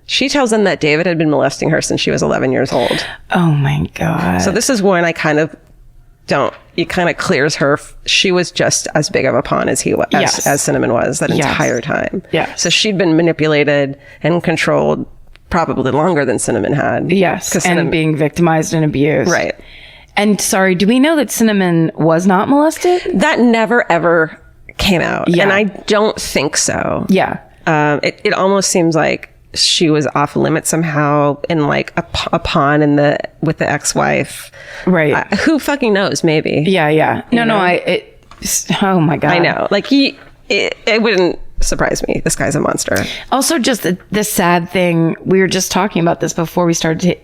B: She tells them that David had been molesting her since she was 11 years old.
A: Oh my God.
B: So this is when I kind of it kind of clears her. She was just as big of a pawn as he was, as Cinnamon was that entire time.
A: Yeah.
B: So she'd been manipulated and controlled probably longer than Cinnamon had.
A: Yes. And being victimized and abused.
B: Right.
A: And sorry, do we know that Cinnamon was not molested?
B: That never ever came out.
A: Yeah.
B: And I don't think so.
A: Yeah.
B: It almost seems like she was off limits somehow in like a pawn with the ex-wife.
A: Right.
B: Who fucking knows? Maybe.
A: Yeah. No, oh my God.
B: I know. Like it wouldn't surprise me. This guy's a monster.
A: Also, just the sad thing, we were just talking about this before we started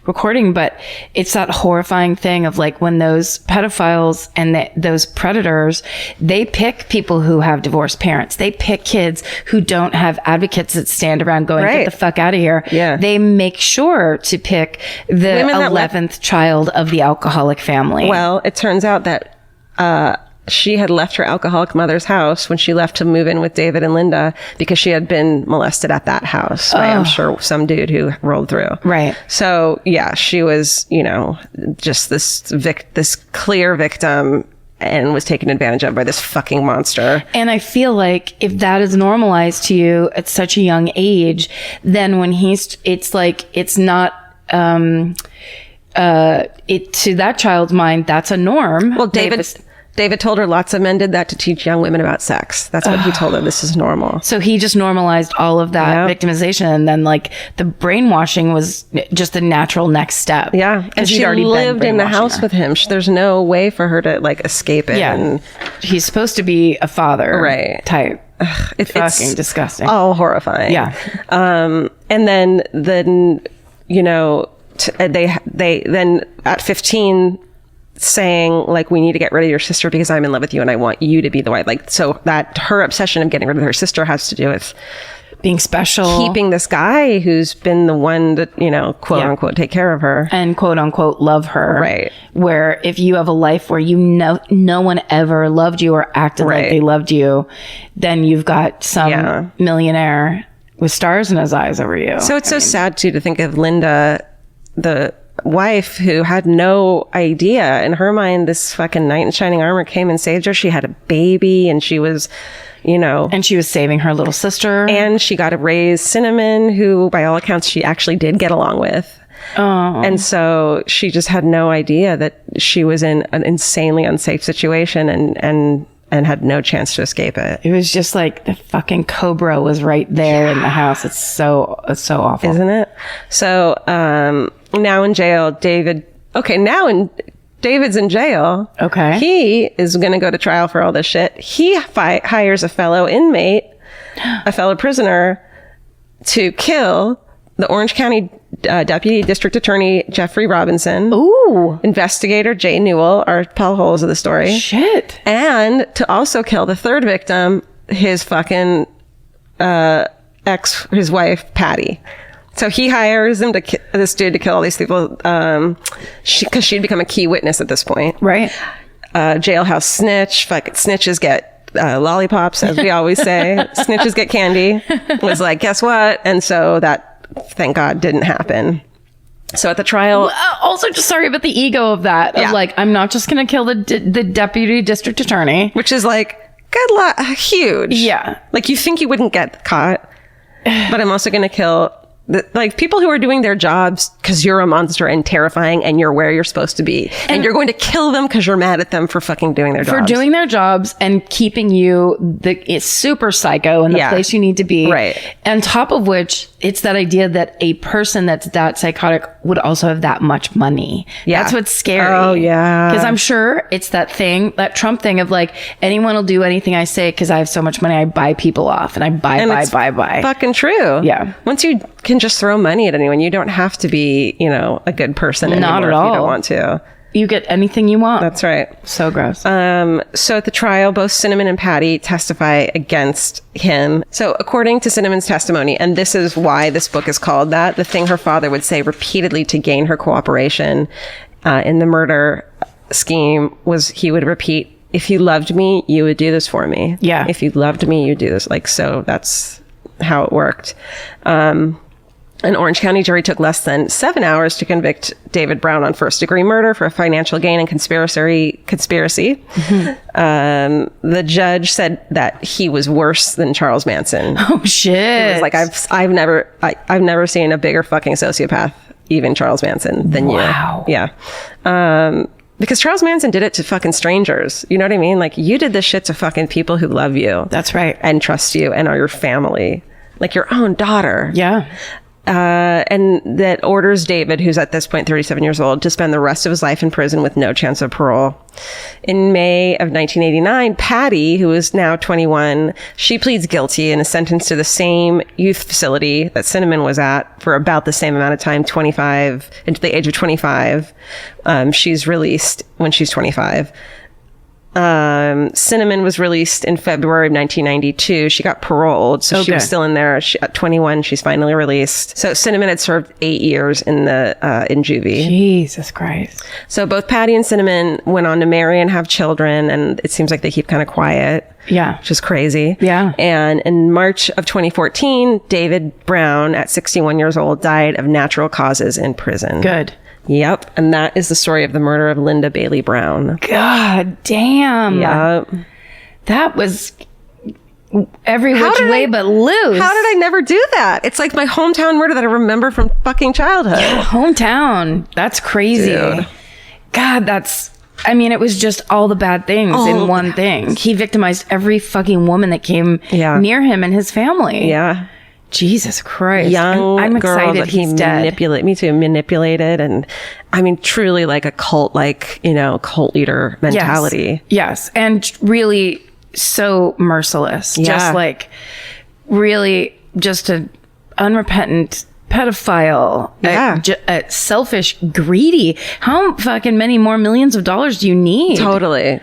A: recording, but it's that horrifying thing of like when those pedophiles and those predators, they pick people who have divorced parents. They pick kids who don't have advocates that stand around going, get the fuck out of here.
B: Yeah.
A: They make sure to pick the 11th child of the alcoholic family.
B: Well, it turns out that she had left her alcoholic mother's house when she left to move in with David and Linda because she had been molested at that house by, I'm sure, some dude who rolled through.
A: Right.
B: So, yeah, she was, just this clear victim and was taken advantage of by this fucking monster.
A: And I feel like if that is normalized to you at such a young age, then when it's like, it's not, to that child's mind, that's a norm.
B: Well, David told her lots of men did that to teach young women about sex. That's what he told her. This is normal.
A: So he just normalized all of that victimization. And then like the brainwashing was just the natural next step.
B: Yeah. And she lived in the house with him. There's no way for her to like escape it.
A: Yeah.
B: And
A: he's supposed to be a father type.
B: It's
A: fucking disgusting.
B: All horrifying.
A: Yeah.
B: And then they then at 15 saying like, we need to get rid of your sister because I'm in love with you and I want you to be the wife. Like, so that her obsession of getting rid of her sister has to do with
A: being special,
B: keeping this guy who's been the one that, quote unquote, take care of her
A: and quote unquote love her.
B: Right.
A: Where if you have a life where no one ever loved you or acted like they loved you, then you've got some millionaire with stars in his eyes over you.
B: So it's sad too to think of Linda, the wife, who had no idea. In her mind, this fucking knight in shining armor came and saved her. She had a baby and she was,
A: and she was saving her little sister.
B: And she got to raise Cinnamon, who by all accounts she actually did get along with.
A: Oh.
B: And so she just had no idea that she was in an insanely unsafe situation and had no chance to escape it.
A: It was just like the fucking cobra was right there in the house. It's so awful.
B: Isn't it? So, now in jail, David's in jail.
A: Okay.
B: He is going to go to trial for all this shit. He hires a fellow inmate, a fellow prisoner, to kill the Orange County Deputy District Attorney Jeffrey Robinson.
A: Ooh.
B: Investigator Jay Newell are Paul Holes of the story.
A: Shit.
B: And to also kill the third victim, his fucking his wife, Patty. So he hires him this dude to kill all these people, because she'd become a key witness at this point.
A: Right.
B: Jailhouse snitch. Fucking snitches get lollipops, as we always say. Snitches get candy. Was like, guess what? And so that, thank God, didn't happen. So at the trial...
A: Also, just sorry about the ego of that. Of like, I'm not just going to kill the deputy district attorney.
B: Which is like, good luck. Huge.
A: Yeah.
B: Like, you think you wouldn't get caught. But I'm also going to kill like people who are doing their jobs because you're a monster and terrifying and you're where you're supposed to be. And you're going to kill them because you're mad at them for fucking doing their jobs.
A: For doing their jobs and keeping you it's super psycho in the place you need to be.
B: Right.
A: On top of which, it's that idea that a person that's that psychotic would also have that much money.
B: Yeah.
A: That's what's scary.
B: Oh, yeah.
A: Because I'm sure it's that thing, that Trump thing of like, anyone will do anything I say because I have so much money. I buy people off and I buy.
B: Fucking true.
A: Yeah.
B: Once you can just throw money at anyone, you don't have to be, you know, a good person
A: Not
B: anymore
A: at all.
B: if you don't want to.
A: You get anything you want.
B: That's right.
A: So gross.
B: So at the trial, both Cinnamon and Patty testify against him. So according to Cinnamon's testimony, and this is why this book is called that, the thing her father would say repeatedly to gain her cooperation in the murder scheme was he would repeat, if you loved me, you would do this for me.
A: Yeah.
B: If you loved me, you'd do this. Like, so that's how it worked. An Orange County jury took less than 7 hours to convict David Brown on first-degree murder for financial gain and conspiracy. Mm-hmm. The judge said that he was worse than Charles Manson.
A: Oh shit!
B: It was like I've never seen a bigger fucking sociopath, even Charles Manson, than you.
A: Wow.
B: Yeah. Because Charles Manson did it to fucking strangers. You know what I mean? Like, you did this shit to fucking people who love you.
A: That's right.
B: And trust you and are your family. Like your own daughter.
A: Yeah.
B: And that orders David, who's at this point 37 years old, to spend the rest of his life in prison with no chance of parole. In May of 1989, Patty, who is now 21, she pleads guilty and is sentenced to the same youth facility that Cinnamon was at for about the same amount of time, 25, into the age of 25. She's released when she's 25. Cinnamon was released in February of 1992. She got paroled, so she was still in there. At 21, she's finally released. So Cinnamon had served 8 years in juvie.
A: Jesus Christ.
B: So both Patty and Cinnamon went on to marry and have children, and it seems like they keep kind of quiet.
A: Yeah.
B: Which is crazy.
A: Yeah.
B: And in March of 2014, David Brown, at 61 years old, died of natural causes in prison.
A: Good.
B: Yep. And that is the story of the murder of Linda Bailey Brown.
A: God damn.
B: Yep.
A: That was every which way but loose.
B: How did I never do that? It's like my hometown murder that I remember from fucking childhood.
A: Yeah, hometown. That's crazy.
B: Dude.
A: God, it was just all the bad things in one thing. He victimized every fucking woman that came near him and his family.
B: Yeah.
A: Jesus Christ.
B: Young
A: I'm
B: girl
A: excited
B: that he manipulated. And I mean, truly like a cult, cult leader mentality.
A: Yes. And really so merciless.
B: Yeah.
A: Just like really just an unrepentant pedophile.
B: Yeah.
A: Selfish, greedy. How fucking many more millions of dollars do you need?
B: Totally.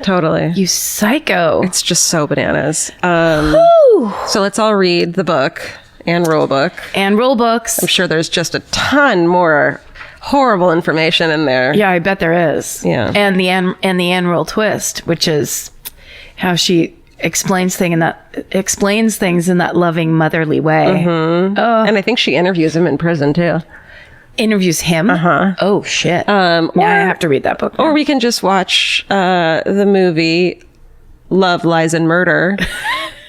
A: You psycho.
B: It's just so bananas. So let's all read the book. And rule book.
A: And rule books.
B: I'm sure there's just a ton more horrible information in there.
A: Yeah, I bet there is.
B: Yeah.
A: And the end rule twist, which is how she explains things in that loving, motherly way.
B: Mm-hmm. And I think she interviews him in prison too.
A: Interviews him?
B: Uh-huh.
A: Oh shit. Now I have to read that book.
B: Or we can just watch the movie Love, Lies, and Murder.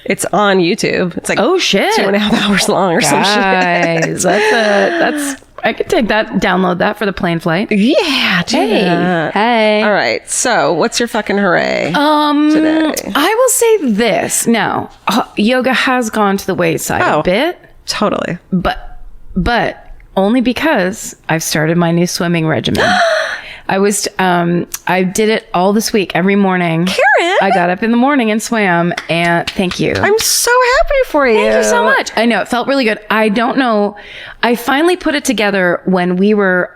B: It's on YouTube. It's like 2.5 hours long or some shit.
A: That's I could take that, download that for the plane flight.
B: Yeah,
A: Hey.
B: All right. So, what's your fucking hooray today?
A: I will say this. Now, yoga has gone to the wayside a bit.
B: Totally.
A: But only because I've started my new swimming regimen. I did it all this week, every morning.
B: Karen!
A: I got up in the morning and swam, and thank you.
B: I'm so happy for you.
A: Thank you so much. I know, it felt really good. I don't know. I finally put it together when we were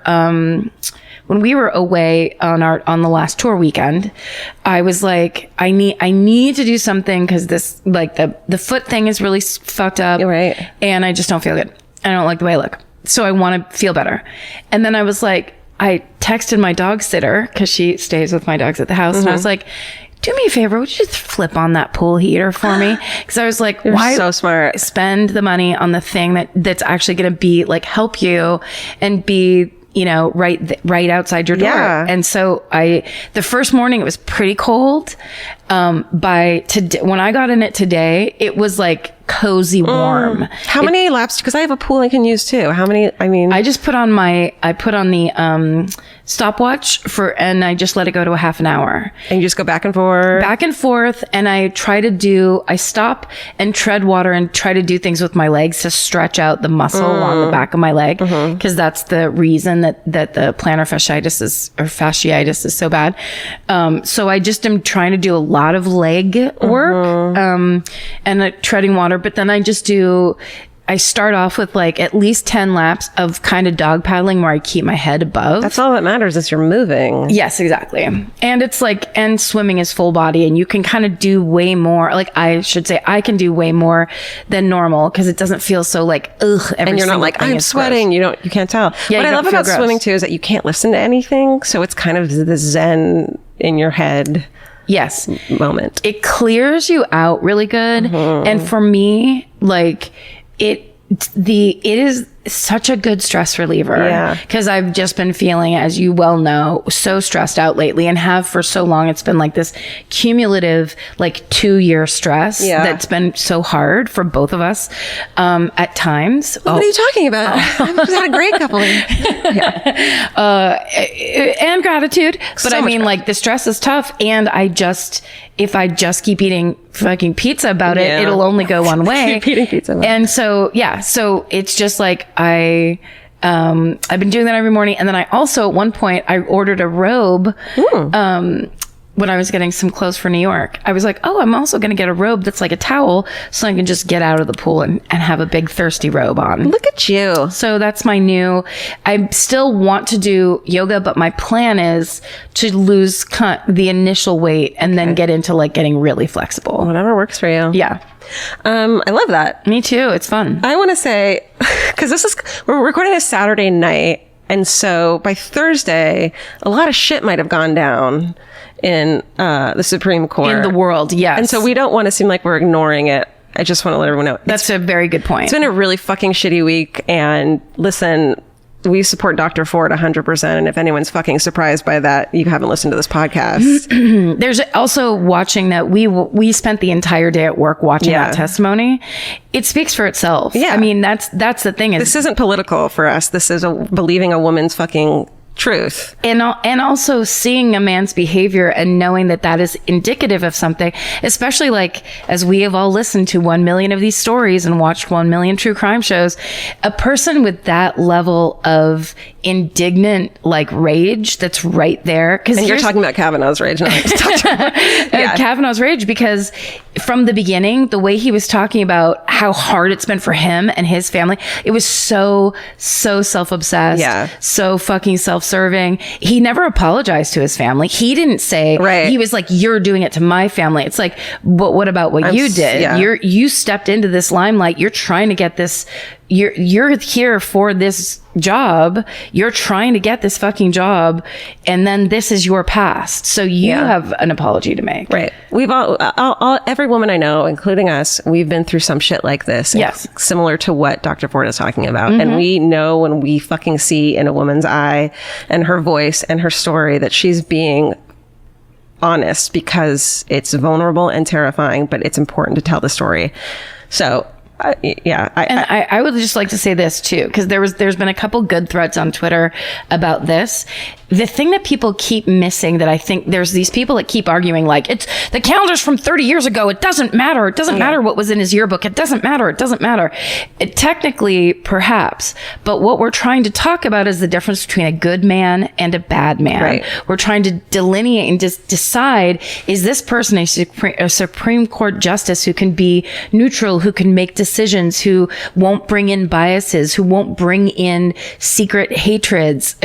A: away on the last tour weekend. I was like, I need to do something because this, like, the foot thing is really fucked up.
B: Right.
A: And I just don't feel good. I don't like the way I look. So I want to feel better. And then I was like, I texted my dog sitter because she stays with my dogs at the house. And I was like, do me a favor. Would you just flip on that pool heater for me? Because I was like, why
B: so smart.
A: Spend the money on the thing that's actually going to be like, help you and be, right outside your door.
B: Yeah.
A: And so the first morning it was pretty cold. When I got in it today, it was like cozy warm.
B: How many laps? Because I have a pool I can use too. How many? I mean,
A: I just put on the stopwatch and I just let it go to a half an hour.
B: And you just go back and forth.
A: And I stop and tread water and try to do things with my legs to stretch out the muscle on the back of my leg. Because that's the reason that the plantar fasciitis is so bad. So I just am trying to do a lot of leg work, and treading water. But then I start off with like at least 10 laps of kind of dog paddling where I keep my head above.
B: That's all that matters is you're moving.
A: Yes, exactly. And it's like, and swimming is full body and you can kind of do way more. Like I should say I can do way more than normal because it doesn't feel so like, ugh.
B: And you're not like, I'm sweating. Gross. You can't tell.
A: Yeah,
B: what I love about swimming too is that you can't listen to anything. So it's kind of the zen in your head.
A: Yes.
B: Moment.
A: It clears you out really good. And for me, like, it is such a good stress reliever. Yeah. Because I've just been feeling, as you well know, so stressed out lately and have for so long. It's been like this cumulative, like 2-year stress that's been so hard for both of us at times.
B: What are you talking about? I've had a great couple of years.
A: And gratitude. But I mean, like, the stress is tough. And if I just keep eating fucking pizza about it, it'll only go one way.
B: Keep eating pizza.
A: And so, so it's just like, I've been doing that every morning. And then I also, at one point, I ordered a robe, when I was getting some clothes for New York. I was like, oh, I'm also going to get a robe that's like a towel so I can just get out of the pool and have a big thirsty robe on.
B: Look at you.
A: So that's my I still want to do yoga, but my plan is to lose the initial weight and then get into like getting really flexible.
B: Whatever works for you.
A: Yeah.
B: I love that.
A: Me too. It's fun.
B: I want to say, because we're recording a Saturday night. And so by Thursday, a lot of shit might have gone down in the Supreme Court.
A: In the world, yes.
B: And so we don't want to seem like we're ignoring it. I just want to let everyone know.
A: That's a very good point.
B: It's been a really fucking shitty week. And listen, we support Dr. Ford 100%. And if anyone's fucking surprised by that, you haven't listened to this podcast.
A: There's also watching that we spent the entire day at work watching that testimony. It speaks for itself. Yeah. I mean, that's the thing.
B: This isn't political for us. This is believing a woman's fucking truth.
A: And also seeing a man's behavior and knowing that is indicative of something, especially like as we have all listened to 1 million of these stories and watched 1 million true crime shows, a person with that level of indignant like rage that's right there.
B: And you're talking about Kavanaugh's rage, not
A: Kavanaugh's rage, because from the beginning, the way he was talking about how hard it's been for him and his family, it was so self-obsessed, so fucking self-serving. He never apologized to his family. He didn't say, he was like, you're doing it to my family. It's like, but what about what you did?
B: Yeah.
A: You stepped into this limelight. You're trying to get this, you're here for this job. You're trying to get this fucking job. And then this is your past. So you have an apology to make.
B: Right. We've every woman I know, including us, we've been through some shit like this.
A: Yes.
B: Similar to what Dr. Ford is talking about. And we know when we fucking see in a woman's eye and her voice and her story that she's being honest, because it's vulnerable and terrifying, but it's important to tell the story. So I
A: would just like to say this too, because there's been a couple good threads on Twitter about this. The thing that people keep missing, that I think there's these people that keep arguing like, it's the calendar's from 30 years ago. It doesn't matter. It doesn't matter what was in his yearbook. It doesn't matter. It doesn't matter. Technically, perhaps. But what we're trying to talk about is the difference between a good man and a bad man.
B: Right.
A: We're trying to delineate and just decide, is this person a Supreme Court justice who can be neutral, who can make decisions, who won't bring in biases, who won't bring in secret hatreds,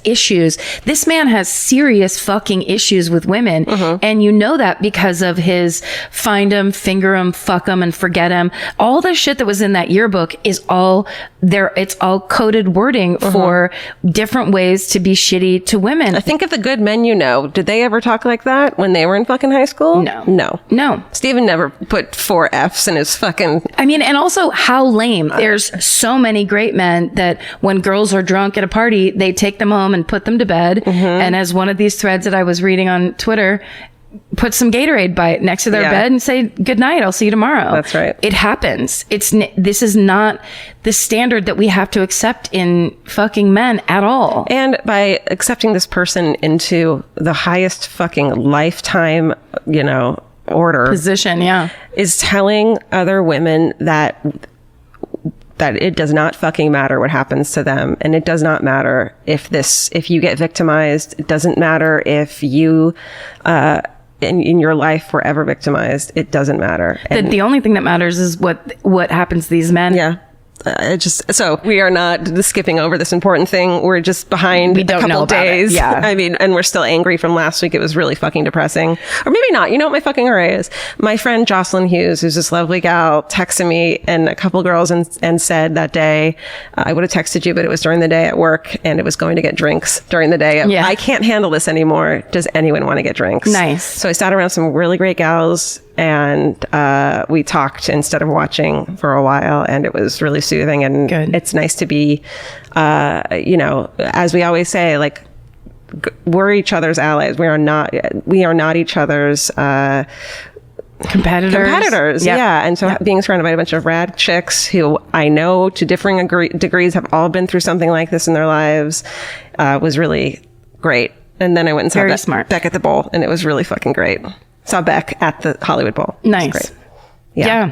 A: issues. This man has serious fucking issues with women. And you know that because of his find him, finger him, fuck him, and forget him. All the shit that was in that yearbook is all there. It's all coded wording for different ways to be shitty to women.
B: I think of the good men you know. Did they ever talk like that when they were in fucking high school?
A: No.
B: Steven never put 4 Fs in his fucking...
A: I mean, and also how lame. There's so many great men that when girls are drunk at a party, they take them home and put them to bed. And as one of these threads that I was reading on Twitter put some Gatorade by next to their bed and say, good night, I'll see you tomorrow.
B: That's right.
A: It happens. This is not the standard that we have to accept in fucking men at all.
B: And by accepting this person into the highest fucking lifetime, order.
A: Position,
B: is telling other women that it does not fucking matter what happens to them. And it does not matter if you get victimized. It doesn't matter if you, in your life were ever victimized. It doesn't matter.
A: And the only thing that matters is what happens to these men.
B: Yeah. So we are not skipping over this important thing. We're just behind a couple days.
A: Yeah.
B: I mean, and we're still angry from last week. It was really fucking depressing. Or maybe not. You know what my fucking array is? My friend Jocelyn Hughes, who's this lovely gal, texted me and a couple girls and said that day, I would have texted you, but it was during the day at work and it was going to get drinks during the day.
A: Yeah.
B: I can't handle this anymore. Does anyone want to get drinks?
A: Nice.
B: So I sat around some really great gals and we talked instead of watching for a while, and it was really soothing. And
A: Good.
B: It's nice to be, as we always say, like, we're each other's allies. We are not each other's competitors. Yeah. And so being surrounded by a bunch of rad chicks who I know to differing degrees have all been through something like this in their lives was really great. And then I went and saw Beck at the Bowl, and it was really fucking great. Saw Beck at the Hollywood Bowl.
A: Nice.
B: Great.
A: Yeah.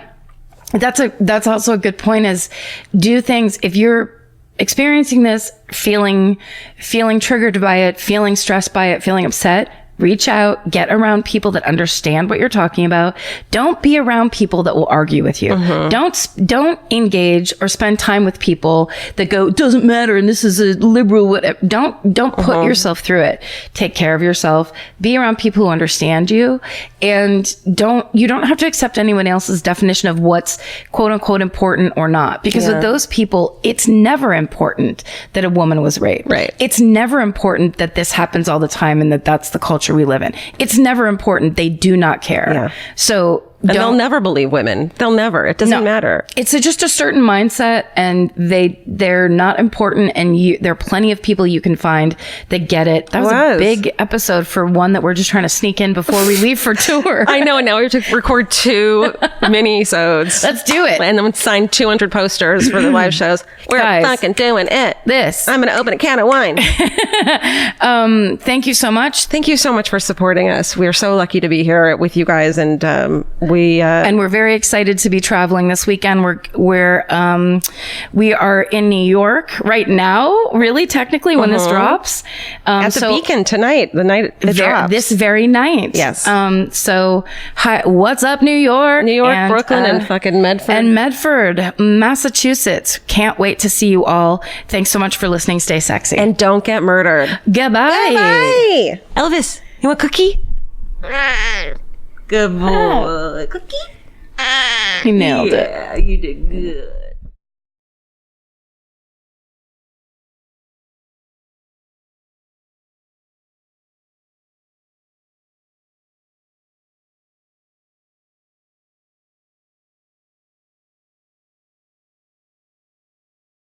A: That's also a good point, is do things if you're experiencing this, feeling triggered by it, feeling stressed by it, feeling upset. Reach out, get around people that understand what you're talking about. Don't be around people that will argue with you. Mm-hmm. Don't engage or spend time with people that go, doesn't matter, and this is a liberal whatever. Don't put yourself through it. Take care of yourself. Be around people who understand you, and you don't have to accept anyone else's definition of what's quote unquote important or not. Because with those people, it's never important that a woman was raped.
B: Right.
A: It's never important that this happens all the time and that's the culture we live in. It's never important. They do not care. Yeah. So
B: they'll never believe women. They'll never. It doesn't matter.
A: It's just a certain mindset, and they're not important. And there are plenty of people you can find that get it. That was a big episode for one that we're just trying to sneak in before we leave for tour.
B: I know. And now we have to record 2 mini-sodes.
A: Let's do it.
B: And then sign 200 posters for the live shows. We're fucking doing it. I'm going to open a can of wine.
A: Thank you so much.
B: Thank you so much for supporting us. We're so lucky to be here with you guys, and
A: and we're very excited to be traveling this weekend. We are in New York right now, really technically when this drops.
B: At the Beacon tonight, the night it drops.
A: This very night.
B: Yes.
A: What's up, New York?
B: New York, and, Brooklyn, and fucking Medford.
A: And Medford, Massachusetts. Can't wait to see you all. Thanks so much for listening. Stay sexy.
B: And don't get murdered.
A: Goodbye.
B: Goodbye. Elvis, you want a cookie? Good boy. Cookie?
A: You nailed it.
B: Yeah, you did good.